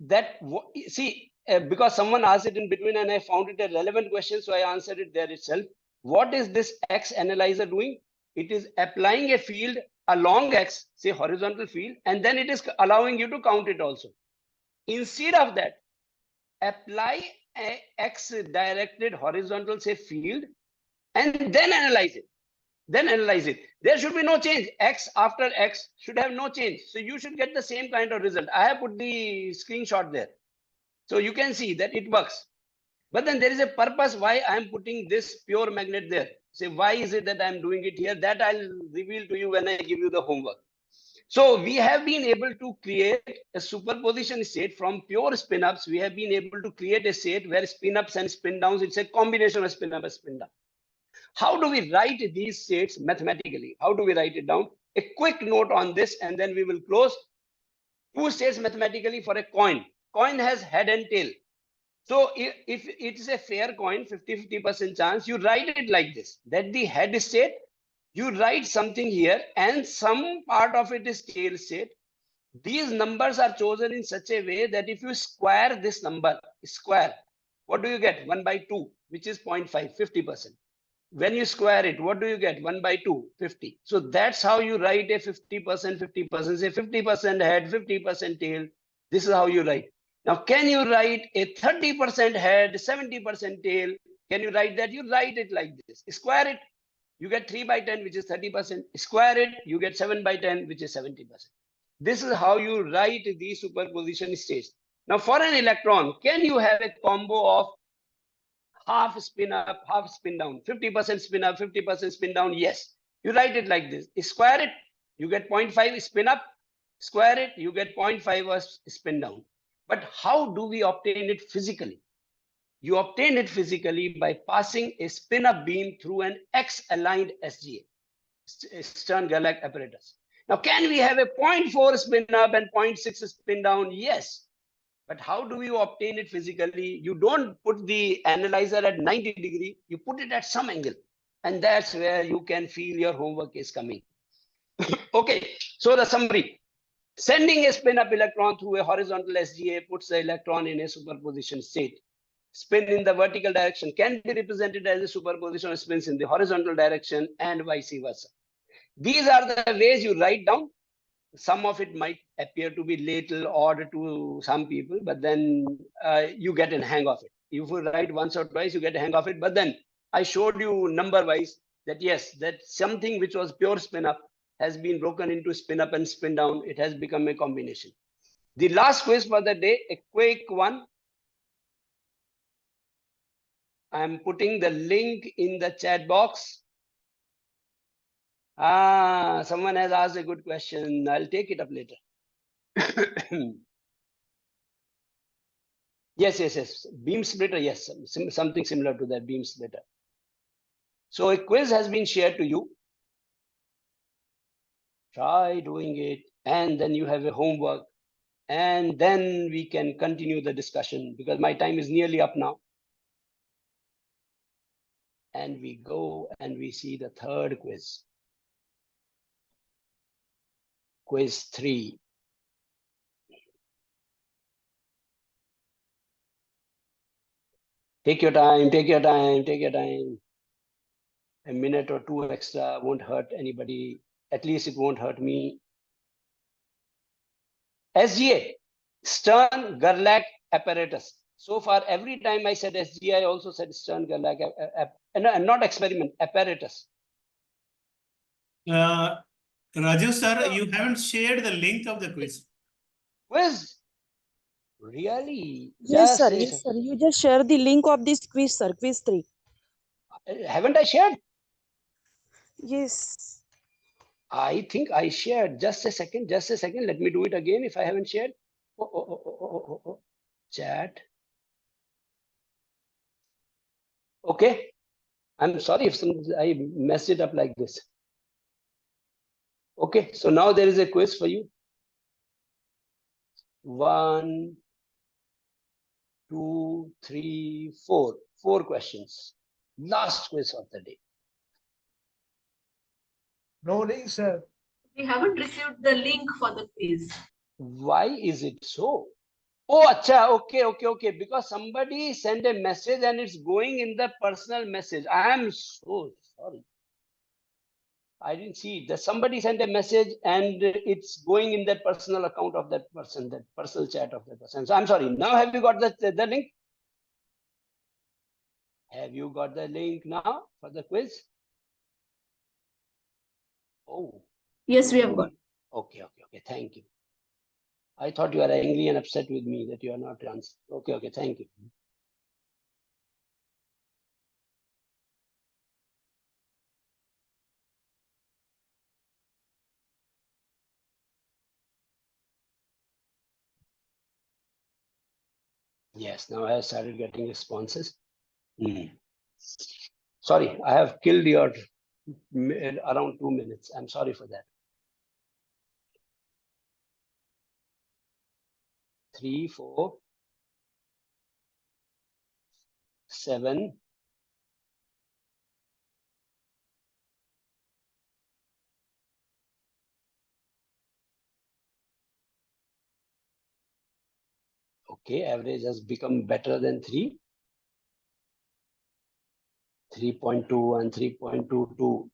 Because someone asked it in between and I found it a relevant question, so I answered it there itself. What is this X analyzer doing? It is applying a field along X, say horizontal field, and then it is allowing you to count it also. Instead of that, apply a X directed horizontal, say field, and then analyze it. There should be no change. X after X should have no change. So you should get the same kind of result. I have put the screenshot there. So you can see that it works. But then there is a purpose why I am putting this pure magnet there. Say, why is it that I am doing it here? That I'll reveal to you when I give you the homework. So we have been able to create a superposition state from pure spin-ups. We have been able to create a state where spin-ups and spin-downs, it's a combination of spin-up and spin-down. How do we write these states mathematically? How do we write it down? A quick note on this, and then we will close. Two states mathematically for a coin. Coin has head and tail. So if it is a fair coin, 50-50% chance, you write it like this, that the head state, you write something here and some part of it is tail state. These numbers are chosen in such a way that if you square this number, what do you get? 1 by 2, which is 0.5, 50%. When you square it, what do you get? 1 by 2, 50. So that's how you write a 50%, 50%, say 50% head, 50% tail. This is how you write. Now, can you write a 30% head, 70% tail? Can you write that? You write it like this. Square it, you get 3 by 10, which is 30%. Square it, you get 7 by 10, which is 70%. This is how you write these superposition states. Now, for an electron, can you have a combo of half spin up, half spin down, 50% spin up, 50% spin down? Yes. You write it like this. Square it, you get 0.5 spin up. Square it, you get 0.5 spin down. But how do we obtain it physically? You obtain it physically by passing a spin up beam through an X-aligned SGA, Stern-Gerlach apparatus. Now, can we have a 0.4 spin up and 0.6 spin down? Yes. But how do you obtain it physically? You don't put the analyzer at 90 degrees, you put it at some angle. And that's where you can feel your homework is coming. Okay, so the summary. Sending a spin-up electron through a horizontal SGA puts the electron in a superposition state. Spin in the vertical direction can be represented as a superposition of spins in the horizontal direction and vice versa. These are the ways you write down. Some of it might appear to be little odd to some people, but then you get a hang of it. If you write once or twice, you get a hang of it. But then I showed you number-wise that yes, that something which was pure spin-up has been broken into spin up and spin down. It has become a combination. The last quiz for the day, a quick one. I'm putting the link in the chat box. Someone has asked a good question. I'll take it up later. Yes. Beam splitter, yes. Something similar to that, beam splitter. So a quiz has been shared to you. Try doing it, and then you have a homework, and then we can continue the discussion because my time is nearly up now. And we go and we see the third quiz. Quiz 3. Take your time, take your time, take your time. A minute or two extra won't hurt anybody. At least it won't hurt me. SGA, Stern-Gerlach apparatus. So far, every time I said SGA, I also said Stern-Gerlach, not experiment, apparatus. Raju sir, you haven't shared the link of the quiz. Quiz? Really? Yes, Just sir. a Yes, sir. second. You just share the link of this quiz, sir. Quiz 3. Haven't I shared? Yes. I think I shared. Just a second. Just a second. Let me do it again if I haven't shared. Chat. Okay. I'm sorry if I messed it up like this. Okay. So now there is a quiz for you. 1, 2, 3, 4. 4 questions. Last quiz of the day. No link, sir. We haven't received the link for the quiz. Why is it so? Oh, acha, okay. Because somebody sent a message and it's going in the personal message. I am so sorry. I didn't see it. That somebody sent a message and it's going in that personal account of that person, that personal chat of that person. So I'm sorry. Now have you got the link? Have you got the link now for the quiz? Oh. Yes, we have got. Okay. Thank you. I thought you are angry and upset with me that you are not answering. Okay. Thank you. Yes, now I have started getting responses. Sorry, I have killed your around 2 minutes. I'm sorry for that. 3, 4, 7. Okay, average has become better than 3. 3.2 and 3.22.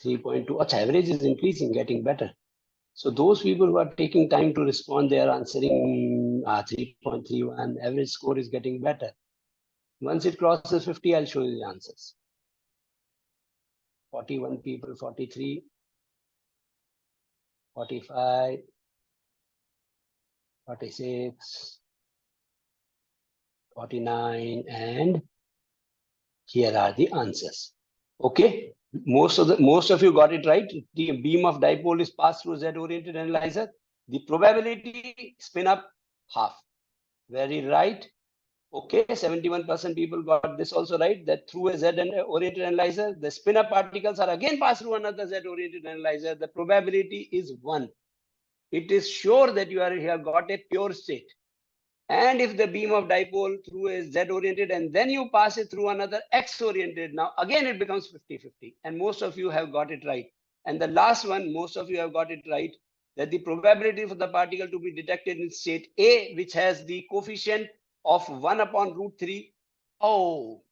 3.2. Average is increasing, getting better. So those people who are taking time to respond, they are answering 3.31. Average score is getting better. Once it crosses 50, I'll show you the answers. 41 people, 43, 45, 46, 49, and here are the answers. Okay, most of you got it right. The beam of dipole is passed through Z-oriented analyzer. The probability spin up half. Very right. Okay, 71% people got this also right, that through a Z-oriented analyzer, the spin up particles are again passed through another Z-oriented analyzer. The probability is 1. It is sure that you have got a pure state. And if the beam of dipole through is Z-oriented and then you pass it through another X-oriented, now again it becomes 50-50. And most of you have got it right. And the last one, most of you have got it right, that the probability for the particle to be detected in state A, which has the coefficient of 1 upon root 3. Oh,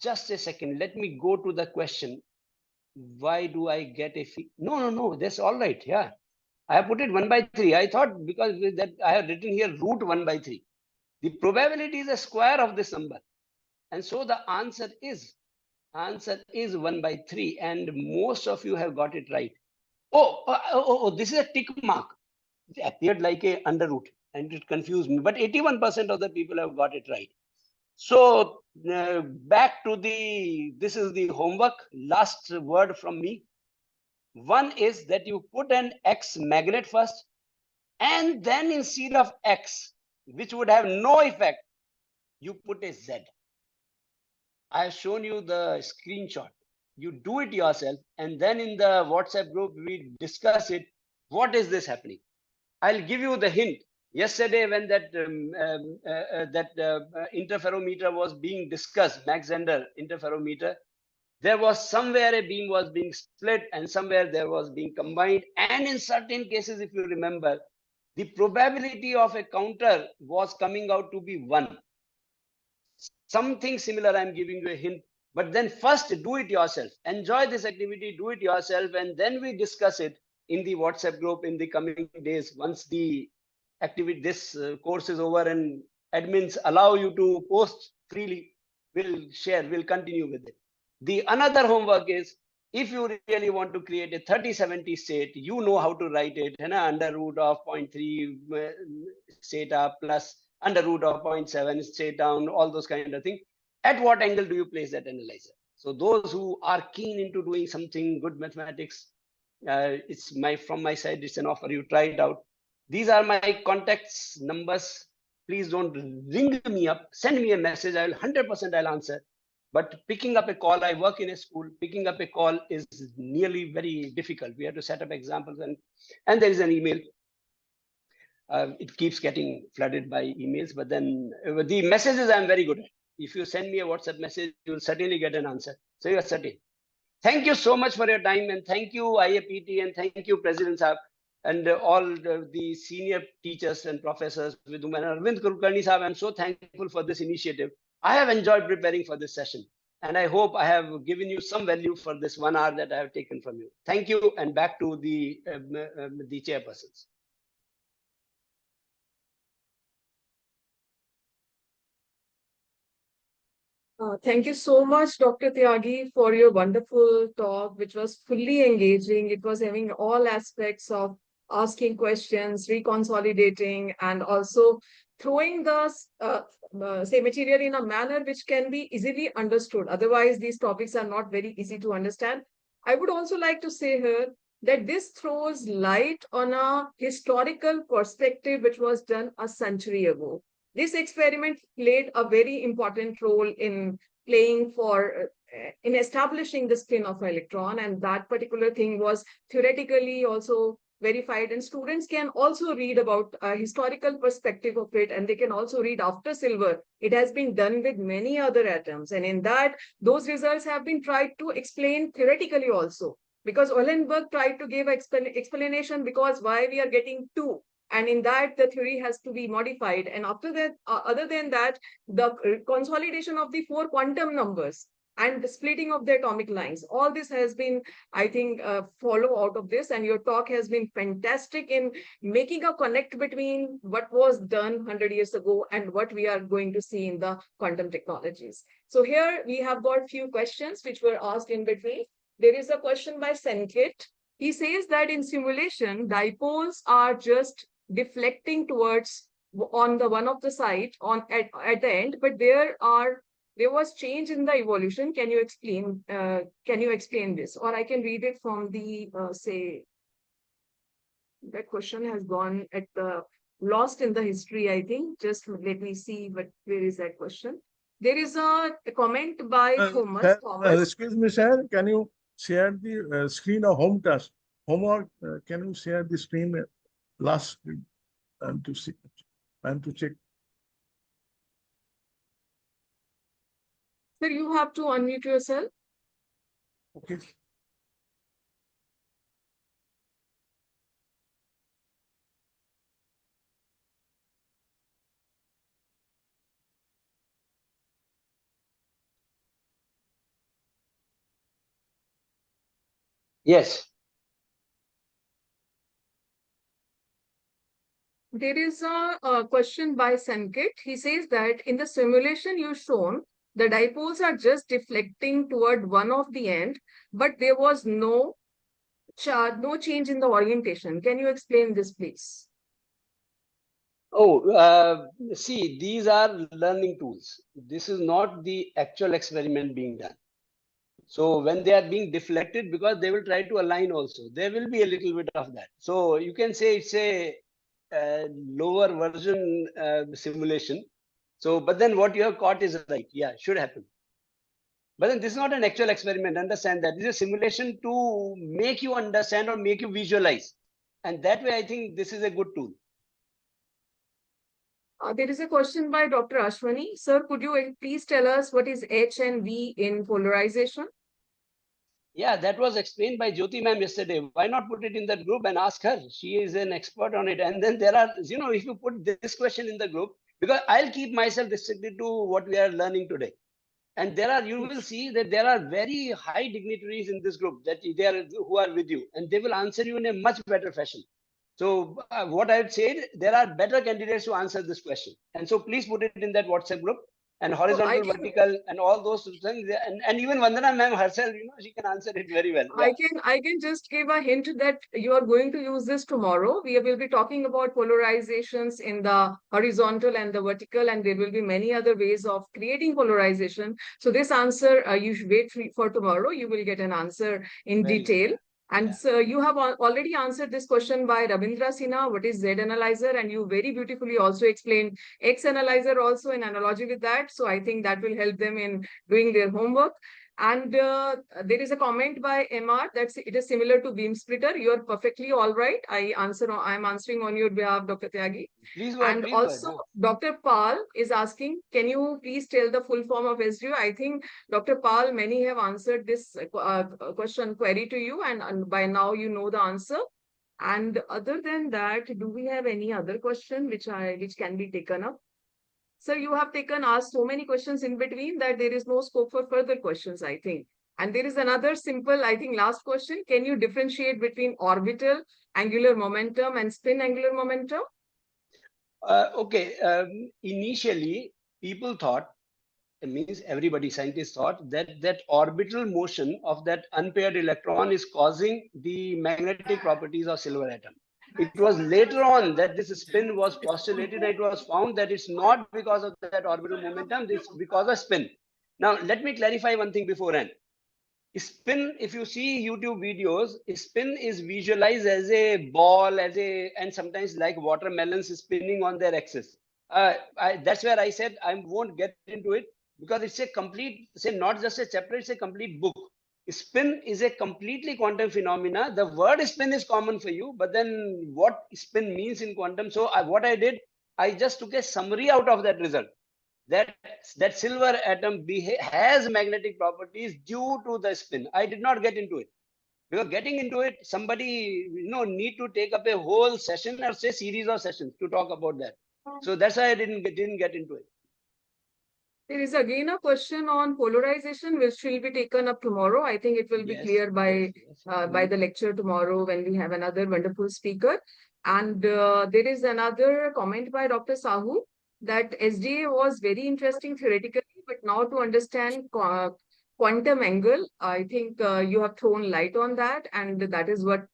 just a second. Let me go to the question. Why do I get a fee? No, that's all right. Yeah. I have put it 1 by 3. I thought because that I have written here root 1 by 3. The probability is a square of this number. And so the answer is 1 by 3. And most of you have got it right. Oh, this is a tick mark. It appeared like a under root and it confused me. But 81% of the people have got it right. So back to this is the homework. Last word from me. One is that you put an X magnet first, and then instead of X, which would have no effect, you put a Z. I have shown you the screenshot. You do it yourself, and then in the WhatsApp group, we discuss it. What is this happening? I'll give you the hint. Yesterday, when that interferometer was being discussed, Mach-Zehnder interferometer, there was somewhere a beam was being split and somewhere there was being combined. And in certain cases, if you remember, the probability of a counter was coming out to be 1. Something similar, I'm giving you a hint. But then first do it yourself. Enjoy this activity, do it yourself, and then we discuss it in the WhatsApp group in the coming days. Once the activity, this course is over and admins allow you to post freely, we'll share, we'll continue with it. The another homework is If you really want to create a 3070 state, you know how to write it, under root of 0.3 theta plus under root of 0.7 straight down, all those kind of things. At what angle do you place that analyzer? So those who are keen into doing something good mathematics, from my side, it's an offer. You try it out. These are my contacts numbers. Please don't ring me up. Send me a message. I'll 100% I'll answer. But picking up a call, I work in a school. Picking up a call is nearly very difficult. We have to set up examples, and there is an email. It keeps getting flooded by emails, but then the messages I'm very good at. If you send me a WhatsApp message, you will certainly get an answer. So you are certain. Thank you so much for your time, and thank you IAPT, and thank you President Saab, and all the senior teachers and professors with whom, and Arvind Kulkarni Saab. I'm so thankful for this initiative. I have enjoyed preparing for this session, and I hope I have given you some value for this 1 hour that I have taken from you. Thank you, and back to the chairpersons. Thank you so much, Dr. Tyagi, for your wonderful talk, which was fully engaging. It was having all aspects of asking questions, reconsolidating, and also throwing the say material in a manner which can be easily understood. Otherwise, these topics are not very easy to understand. I would also like to say here that this throws light on a historical perspective which was done a century ago. This experiment played a very important role in in establishing the spin of an electron, and that particular thing was theoretically also verified, and students can also read about a historical perspective of it, and they can also read after silver. It has been done with many other atoms, and in that, those results have been tried to explain theoretically also, because Eulenberg tried to give explanation because why we are getting two, and in that the theory has to be modified, and after that other than that, the consolidation of the four quantum numbers and the splitting of the atomic lines, all this has been, I think, follow out of this, and your talk has been fantastic in making a connect between what was done 100 years ago and what we are going to see in the quantum technologies. So here we have got few questions which were asked in between. There is a question by Senkit. He says that in simulation, dipoles are just deflecting towards on the one of the side at the end, but there was change in the evolution. Can you explain this? Or I can read it from the say that question has gone at the lost in the history, I think. Just let me see, but where is that question? There is a comment by Thomas. Excuse me, sir. Can you share the screen of home task? Homework, can you share the screen last screen? And to see and to check. Sir, you have to unmute yourself. Okay. Yes. There is a question by Sankit. He says that in the simulation you've shown, the dipoles are just deflecting toward one of the end, but there was no change in the orientation. Can you explain this, please? Oh, see, these are learning tools. This is not the actual experiment being done. So when they are being deflected, because they will try to align also, there will be a little bit of that. So you can say it's a lower version simulation. So, but then what you have caught is right. Yeah, should happen. But then this is not an actual experiment. Understand that. This is a simulation to make you understand or make you visualize. And that way, I think this is a good tool. There is a question by Dr. Ashwani. Sir, could you please tell us what is H and V in polarization? Yeah, that was explained by Jyoti ma'am yesterday. Why not put it in that group and ask her? She is an expert on it. And then there are, if you put this question in the group, because I'll keep myself restricted to what we are learning today. And you will see that there are very high dignitaries in this group who are with you, and they will answer you in a much better fashion. So what I've said, there are better candidates to answer this question. And so please put it in that WhatsApp group. and horizontal, can- vertical, and all those things. And even Vandana ma'am herself, she can answer it very well. Yeah. I can just give a hint that you are going to use this tomorrow. We will be talking about polarizations in the horizontal and the vertical, and there will be many other ways of creating polarization. So this answer, you should wait for tomorrow. You will get an answer in Very detail. good. And Yeah. so you have already answered this question by Rabindra Sinha, what is Z analyzer? And you very beautifully also explained X analyzer also in analogy with that. So I think that will help them in doing their homework. And there is a comment by MR that it is similar to beam splitter. You are perfectly all right. I'm answering on your behalf, Dr. Tyagi. Please go ahead. And Please go also, ahead. Dr. Pal is asking, can you please tell the full form of SDO? I think, Dr. Pal, many have answered this query to you, and by now you know the answer. And other than that, do we have any other question which can be taken up? Sir, you have asked so many questions in between that there is no scope for further questions, I think. And there is another simple, I think, last question. Can you differentiate between orbital angular momentum and spin angular momentum? Okay. Initially, people thought, it means everybody, scientists thought that orbital motion of that unpaired electron is causing the magnetic properties of silver atom. It was later on that this spin was postulated, and it was found that it's not because of that orbital momentum, it's because of spin. Now, let me clarify one thing beforehand. Spin, if you see YouTube videos, spin is visualized as a ball, and sometimes like watermelons spinning on their axis. That's where I said I won't get into it, because it's a complete, not just a chapter, it's a complete book. Spin is a completely quantum phenomena. The word spin is common for you, but then what spin means in quantum. So what I did, I just took a summary out of that result. That silver atom has magnetic properties due to the spin. I did not get into it, because getting into it, somebody need to take up a whole session or say series of sessions to talk about that. So that's why I didn't get into it. There is again a question on polarization, which will be taken up tomorrow. I think it will be clear by the lecture tomorrow when we have another wonderful speaker. And there is another comment by Dr. Sahu that SDA was very interesting theoretically, but now to understand quantum angle, I think you have thrown light on that, and that is what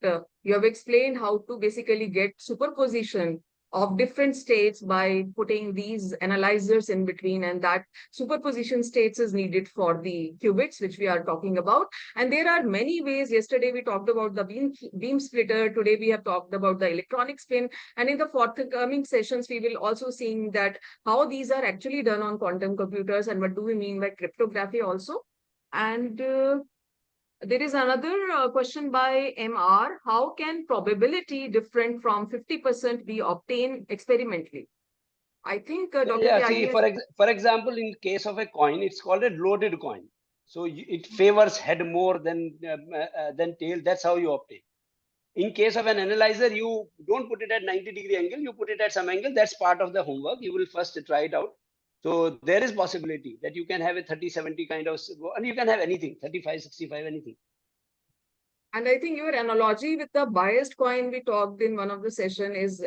you have explained, how to basically get superposition of different states by putting these analyzers in between, and that superposition states is needed for the qubits, which we are talking about. And there are many ways. Yesterday we talked about the beam splitter. Today we have talked about the electronic spin. And in the forthcoming sessions, we will also see that how these are actually done on quantum computers and what do we mean by cryptography also. And there is another question by MR. How can probability different from 50% be obtained experimentally? I think Dr. Yeah, see, for example, in case of a coin, it's called a loaded coin. So it favors head more than tail. That's how you obtain. In case of an analyzer, you don't put it at 90-degree angle. You put it at some angle. That's part of the homework. You will first try it out. So there is possibility that you can have a 30-70 kind of, and you can have anything, 35-65, anything. And I think your analogy with the biased coin we talked in one of the session is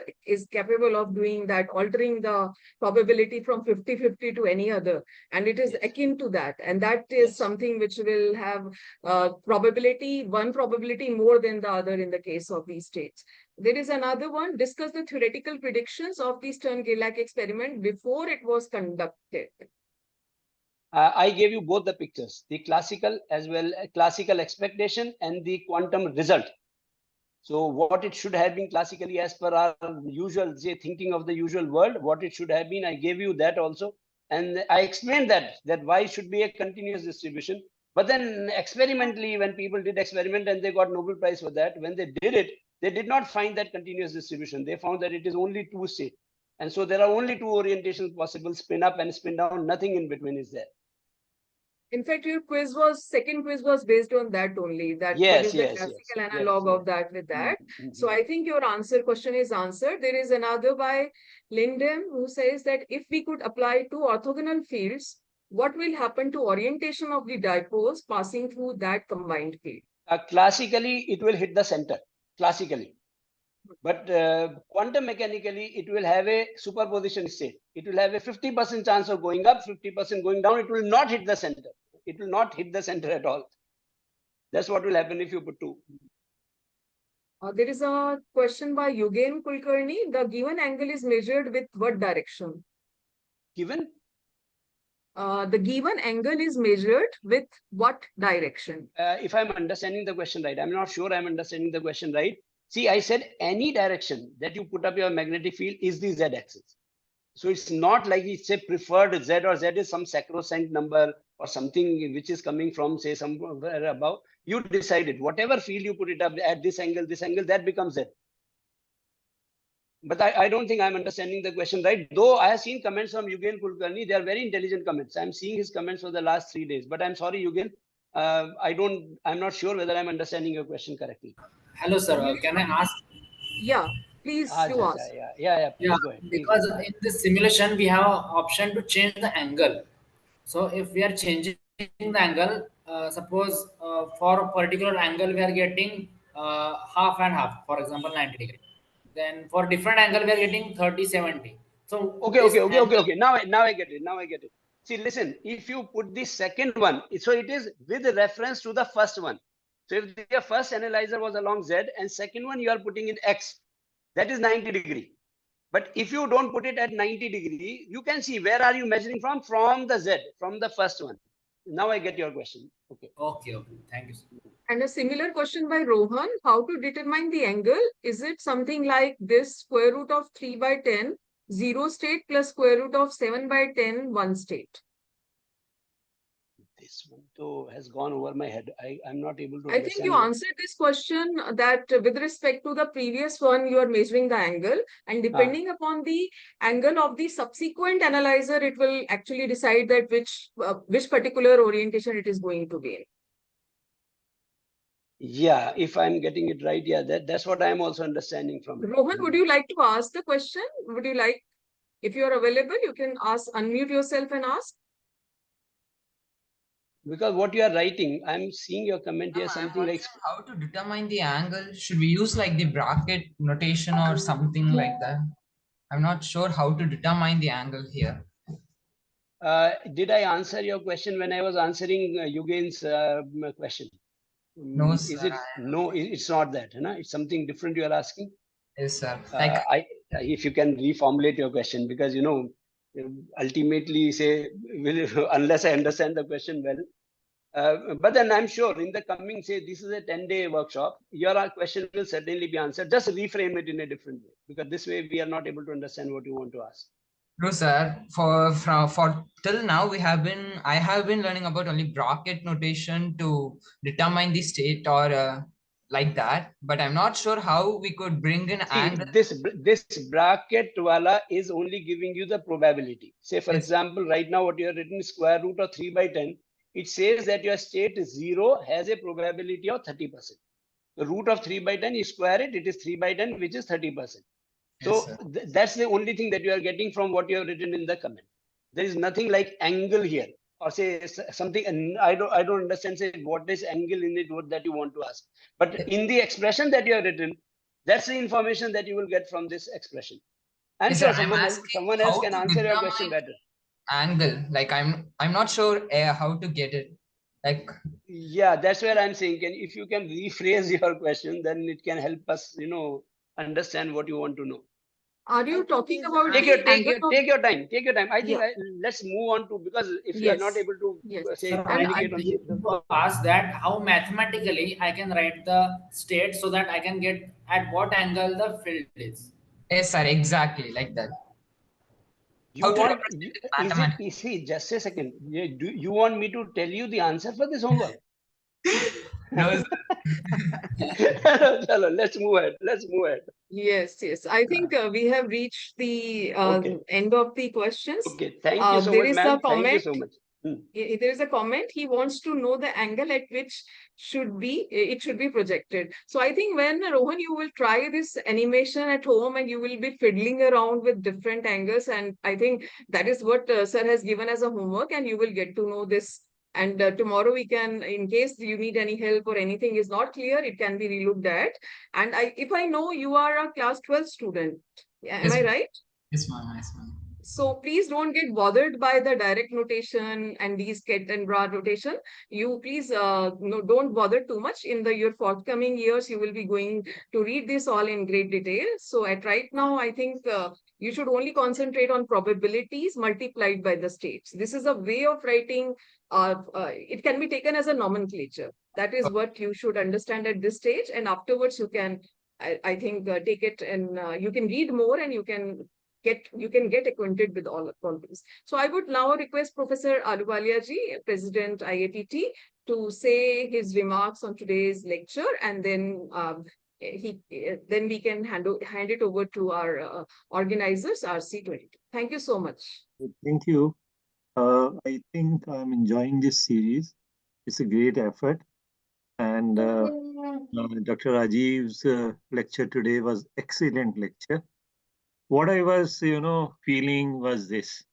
capable of doing that, altering the probability from 50-50 to any other. And it is akin to that. And that is something which will have one probability more than the other in the case of these states. There is another one, discuss the theoretical predictions of the Stern-Gerlach experiment before it was conducted. I gave you both the pictures, the classical classical expectation and the quantum result. So what it should have been classically as per our usual, thinking of the usual world, what it should have been, I gave you that also. And I explained that why it should be a continuous distribution. But then experimentally, when people did experiment and they got Nobel Prize for that, when they did it, they did not find that continuous distribution. They found that it is only two states. And so there are only two orientations possible, spin up and spin down, nothing in between is there. In fact, your second quiz was based on that only. That what is the classical analog of that with that. So I think your question is answered. There is another by Lindem who says that if we could apply two orthogonal fields, what will happen to orientation of the dipoles passing through that combined field? Classically, it will hit the center. Classically. But quantum mechanically, it will have a superposition state. It will have a 50% chance of going up, 50% going down. It will not hit the center. It will not hit the center at all. That's what will happen if you put 2. There is a question by Yugen Kulkarni. The given angle is measured with what direction? Given? The given angle is measured with what direction? If I'm understanding the question right, I'm not sure I'm understanding the question right. See, I said any direction that you put up your magnetic field is the z-axis. So it's not like it's a preferred z, or z is some sacrosanct number or something which is coming from, say, somewhere above. You decide it. Whatever field you put it up at this angle, that becomes z. But I don't think I'm understanding the question right. Though I have seen comments from Yugen Kulkarni, they are very intelligent comments. I'm seeing his comments for the last 3 days. But I'm sorry, Yugen, I'm not sure whether I'm understanding your question correctly. Hello, sir. Can I ask? Yeah, please do ask. Yeah, please Yeah, go ahead. because in this simulation we have an option to change the angle. So if we are changing the angle, suppose for a particular angle we are getting half and half, for example 90 degree. Then for different angle we are getting 30-70. So Okay. Now I get it. See, listen, if you put the second one, so it is with reference to the first one. So if your first analyzer was along Z and second one you are putting in X, that is 90 degree. But if you don't put it at 90 degree, you can see where are you measuring from? From the Z, from the first one. Now I get your question. Okay. Okay. Thank you, sir. And a similar question by Rohan, how to determine the angle? Is it something like this square root of 3/10, 0 state plus square root of 7/10, 1 state? This one though has gone over my head. I'm not able to I think you answered this question that with respect to the previous one, you are measuring the angle, and depending upon the angle of the subsequent analyzer, it will actually decide that which particular orientation it is going to be in. Yeah, if I'm getting it right, yeah, that's what I'm also understanding from it. Rohan, would you like to ask the question? Would you like, if you are available, you can unmute yourself and ask. Because what you are writing, I'm seeing your comment here, something like how to determine the angle. Should we use like the bracket notation or something like that? I'm not sure how to determine the angle here. Did I answer your question when I was answering Yugen's question? No, sir. Is it no? It's not that. No? It's something different you are asking. Yes, sir. If you can reformulate your question, because ultimately say unless I understand the question well. But then I'm sure in the coming, say this is a 10-day workshop, your question will certainly be answered. Just reframe it in a different way, because this way we are not able to understand what you want to ask. No, sir. For till now I have been learning about only bracket notation to determine the state or like that. But I'm not sure how we could bring an angle. This bracket wala is only giving you the probability. Say for example, right now what you have written is square root of 3/10. It says that your state 0 has a probability of 30%. The root of 3/10, you square it, it is 3/10, which is 30%. So that's the only thing that you are getting from what you have written in the comment. There is nothing like angle here, or say something. And I don't understand. Say what is angle in it? What that you want to ask? But in the expression that you have written, that's the information that you will get from this expression. I'm sure someone else can answer your question better. Angle, like I'm not sure how to get it. Like yeah, that's where I'm saying. If you can rephrase your question, then it can help us, understand what you want to know. Are you talking about take your time? I think let's move on to, because if you are not able to say communicate on to ask that how mathematically I can write the state so that I can get at what angle the field is. Yes, sir, exactly like that. See, just a second. Do you want me to tell you the answer for this homework? No. Let's move ahead. Yes. I think we have reached the end of the questions. Okay, thank you so much, ma'am. Thank you so much. There is a comment. He wants to know the angle at which it should be projected. So I think when Rohan, you will try this animation at home and you will be fiddling around with different angles, and I think that is what sir has given as a homework, and you will get to know this And tomorrow we can, in case you need any help or anything is not clear, it can be relooked at. And if I know you are a class 12 student, am I right? Yes, ma'am. Yes, ma'am. So please don't get bothered by the direct notation and these ket and bra notation. You please no, don't bother too much. In your forthcoming years, you will be going to read this all in great detail. So at right now, I think you should only concentrate on probabilities multiplied by the states. This is a way of writing. It can be taken as a nomenclature. That is what you should understand at this stage. And afterwards, you can, I think, take it and you can read more and you can get acquainted with all these. So I would now request Professor Aluwalia ji, President IAPT, to say his remarks on today's lecture, and then then we can hand it over to our organizers, RC22. Thank you so much. Thank you. I think I'm enjoying this series. It's a great effort. And Dr. Rajiv's lecture today was excellent lecture. What I was, feeling was this,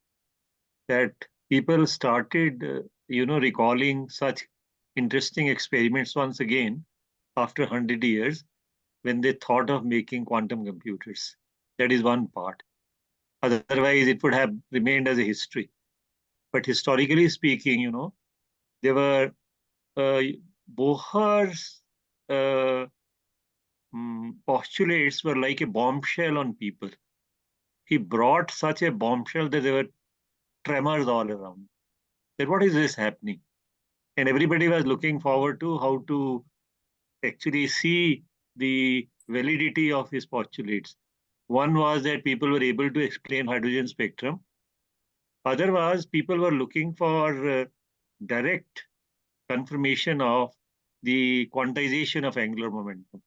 that people started, recalling such interesting experiments once again after 100 years when they thought of making quantum computers. That is one part. Otherwise, it would have remained as a history. But historically speaking, there were Bohr's postulates were like a bombshell on people. He brought such a bombshell that there were tremors all around. That what is this happening? And everybody was looking forward to how to actually see the validity of his postulates. One was that people were able to explain hydrogen spectrum. Other was people were looking for direct confirmation of the quantization of angular momentum.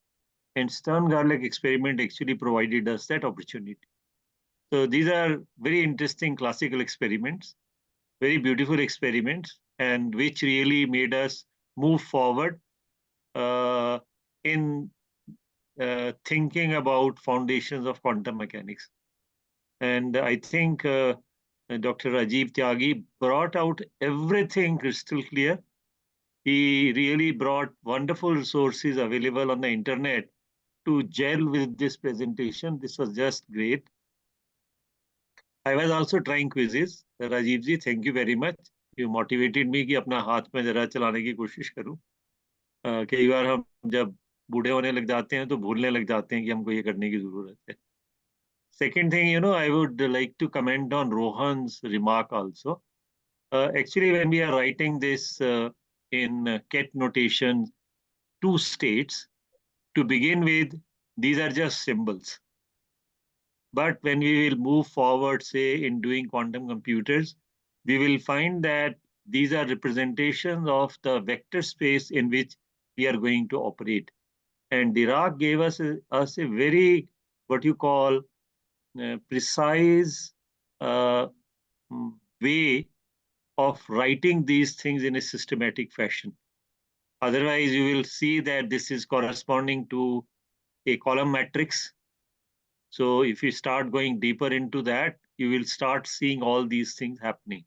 And Stern-Garlick experiment actually provided us that opportunity. So these are very interesting classical experiments, very beautiful experiments, and which really made us move forward in thinking about foundations of quantum mechanics. And I think Dr. Rajiv Tyagi brought out everything crystal clear. He really brought wonderful resources available on the internet to gel with this presentation. This was just great. I was also trying quizzes. Rajiv ji, thank you very much. You motivated me कि अपना हाथ में जरा चलाने की कोशिश करूं. कई बार हम जब बूढ़े होने लग जाते हैं तो भूलने लग जाते हैं कि हमको ये करने की जरूरत है. Second thing, I would like to comment on Rohan's remark also. Actually, when we are writing this in ket notation, two states, to begin with, these are just symbols. But when we will move forward, say, in doing quantum computers, we will find that these are representations of the vector space in which we are going to operate. And Dirac gave us a very, what you call, precise way of writing these things in a systematic fashion. Otherwise, you will see that this is corresponding to a column matrix. So if you start going deeper into that, you will start seeing all these things happening.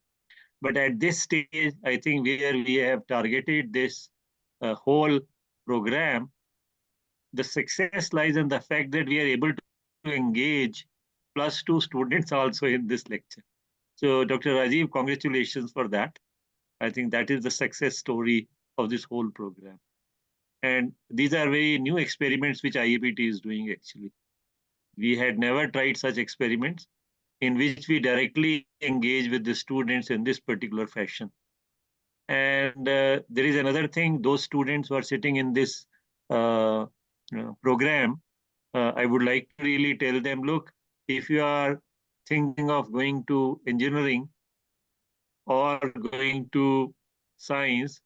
But at this stage, I think where we have targeted this whole program, the success lies in the fact that we are able to engage +2 students also in this lecture. So Dr. Rajiv, congratulations for that. I think that is the success story of this whole program. And these are very new experiments which IAPT is doing actually. We had never tried such experiments in which we directly engage with the students in this particular fashion. And there is another thing, those students who are sitting in this program, I would like to really tell them, look, if you are thinking of going to engineering or going to science,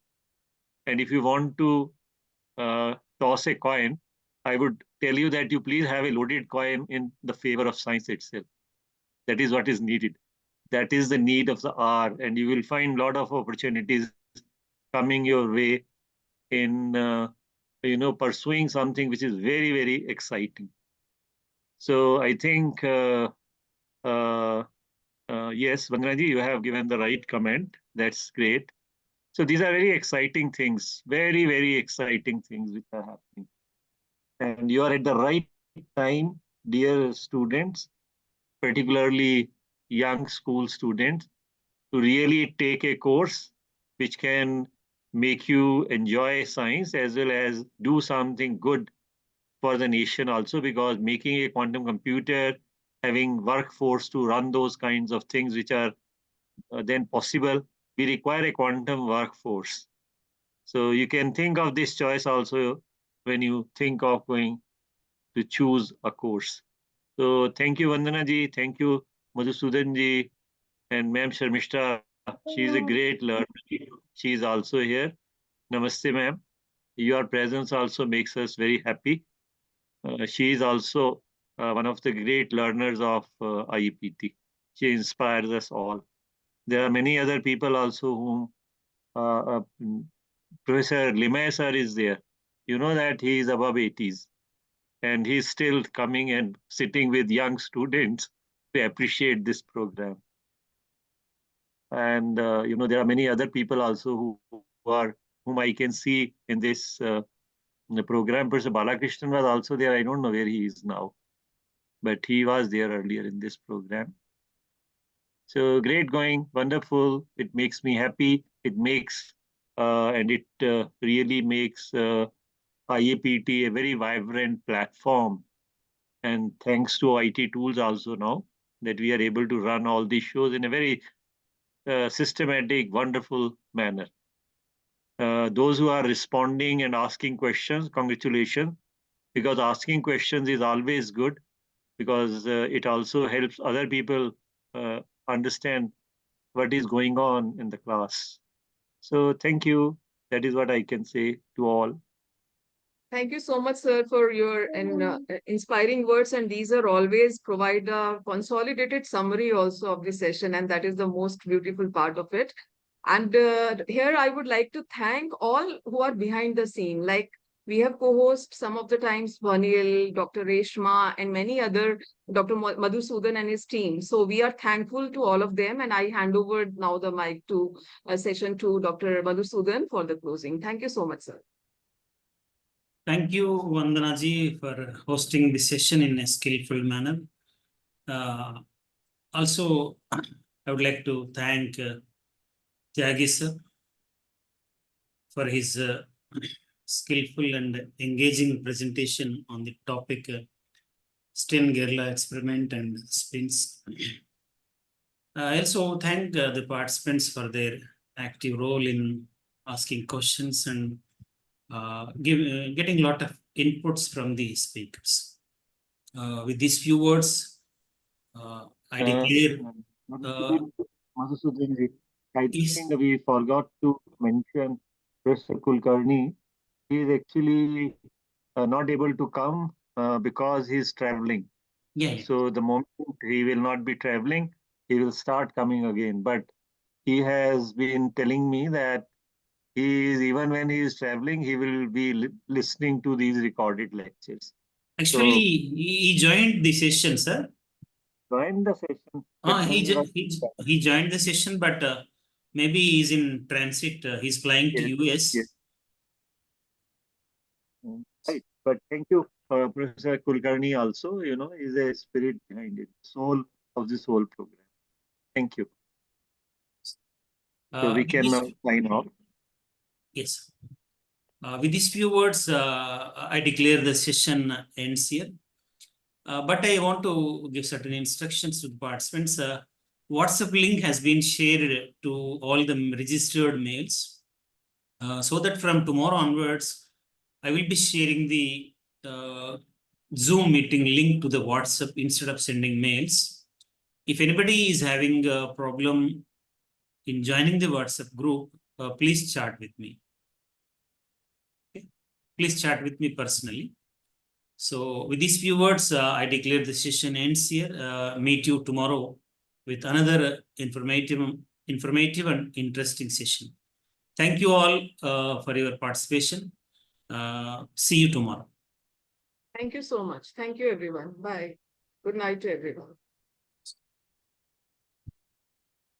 and if you want to toss a coin, I would tell you that you please have a loaded coin in the favor of science itself. That is what is needed. That is the need of the hour, and you will find a lot of opportunities coming your way in pursuing something which is very, very exciting. So I think yes, Vandanaji, you have given the right comment. That's great. So these are very exciting things, very, very exciting things which are happening. And you are at the right time, dear students, particularly young school students, to really take a course which can make you enjoy science as well as do something good for the nation also, because making a quantum computer, having workforce to run those kinds of things which are then possible, we require a quantum workforce. So you can think of this choice also when you think of going to choose a course. So thank you, Vandana ji. Thank you, Madhusudan ji, and Ma'am Sharmishta. She is a great learner. She is also here. Namaste, ma'am. Your presence also makes us very happy. She is also one of the great learners of IEPT. She inspires us all. There are many other people also whom Professor Limay sir is there. You know that he is above 80s and he's still coming and sitting with young students to appreciate this program. And there are many other people also whom I can see in this the program. Professor Balakrishnan was also there. I don't know where he is now, but he was there earlier in this program. So great going, wonderful. It makes me happy. It makes and it really makes IAPT a very vibrant platform. And thanks to IT tools also now that we are able to run all these shows in a very systematic, wonderful manner. Those who are responding and asking questions, congratulations, because asking questions is always good, because it also helps other people understand what is going on in the class. So thank you. That is what I can say to all. Thank you so much, sir, for your inspiring words. And these are always provide a consolidated summary also of the session. And that is the most beautiful part of it. And here I would like to thank all who are behind the scene. Like we have co-host some of the times Vanil, Dr. Reshma, and many other, Dr. Madhusudan and his team. So we are thankful to all of them. And I hand over now the mic to session to Dr. Madhusudan for the closing. Thank you so much, sir. Thank you, Vandana ji, for hosting this session in a skillful manner. Also, I would like to thank Tyagi sir for his skillful and engaging presentation on the topic Stern-Gerlach experiment and spins. I also thank the participants for their active role in asking questions and getting a lot of inputs from the speakers. With these few words, I declare. Madhusudan, I think we forgot to mention Professor Kulkarni. He is actually not able to come because he is traveling. Yeah. So the moment he will not be traveling, he will start coming again. But he has been telling me that even when he is traveling, he will be listening to these recorded lectures. Actually, he joined the session, sir. Joined the session. He joined the session, but maybe he's in transit. He's flying to US. Yes. Right. But thank you, Professor Kulkarni also, is a spirit behind it, soul of this whole program. Thank you. So we can now sign off. Yes. With these few words, I declare the session ends here. But I want to give certain instructions to the participants. WhatsApp link has been shared to all the registered mails, so that from tomorrow onwards, I will be sharing the Zoom meeting link to the WhatsApp instead of sending mails. If anybody is having a problem in joining the WhatsApp group, please chat with me. Okay? Please chat with me personally. So with these few words, I declare the session ends here. Meet you tomorrow with another informative and interesting session. Thank you all for your participation. See you tomorrow. Thank you so much. Thank you, everyone. Bye. Good night to everyone.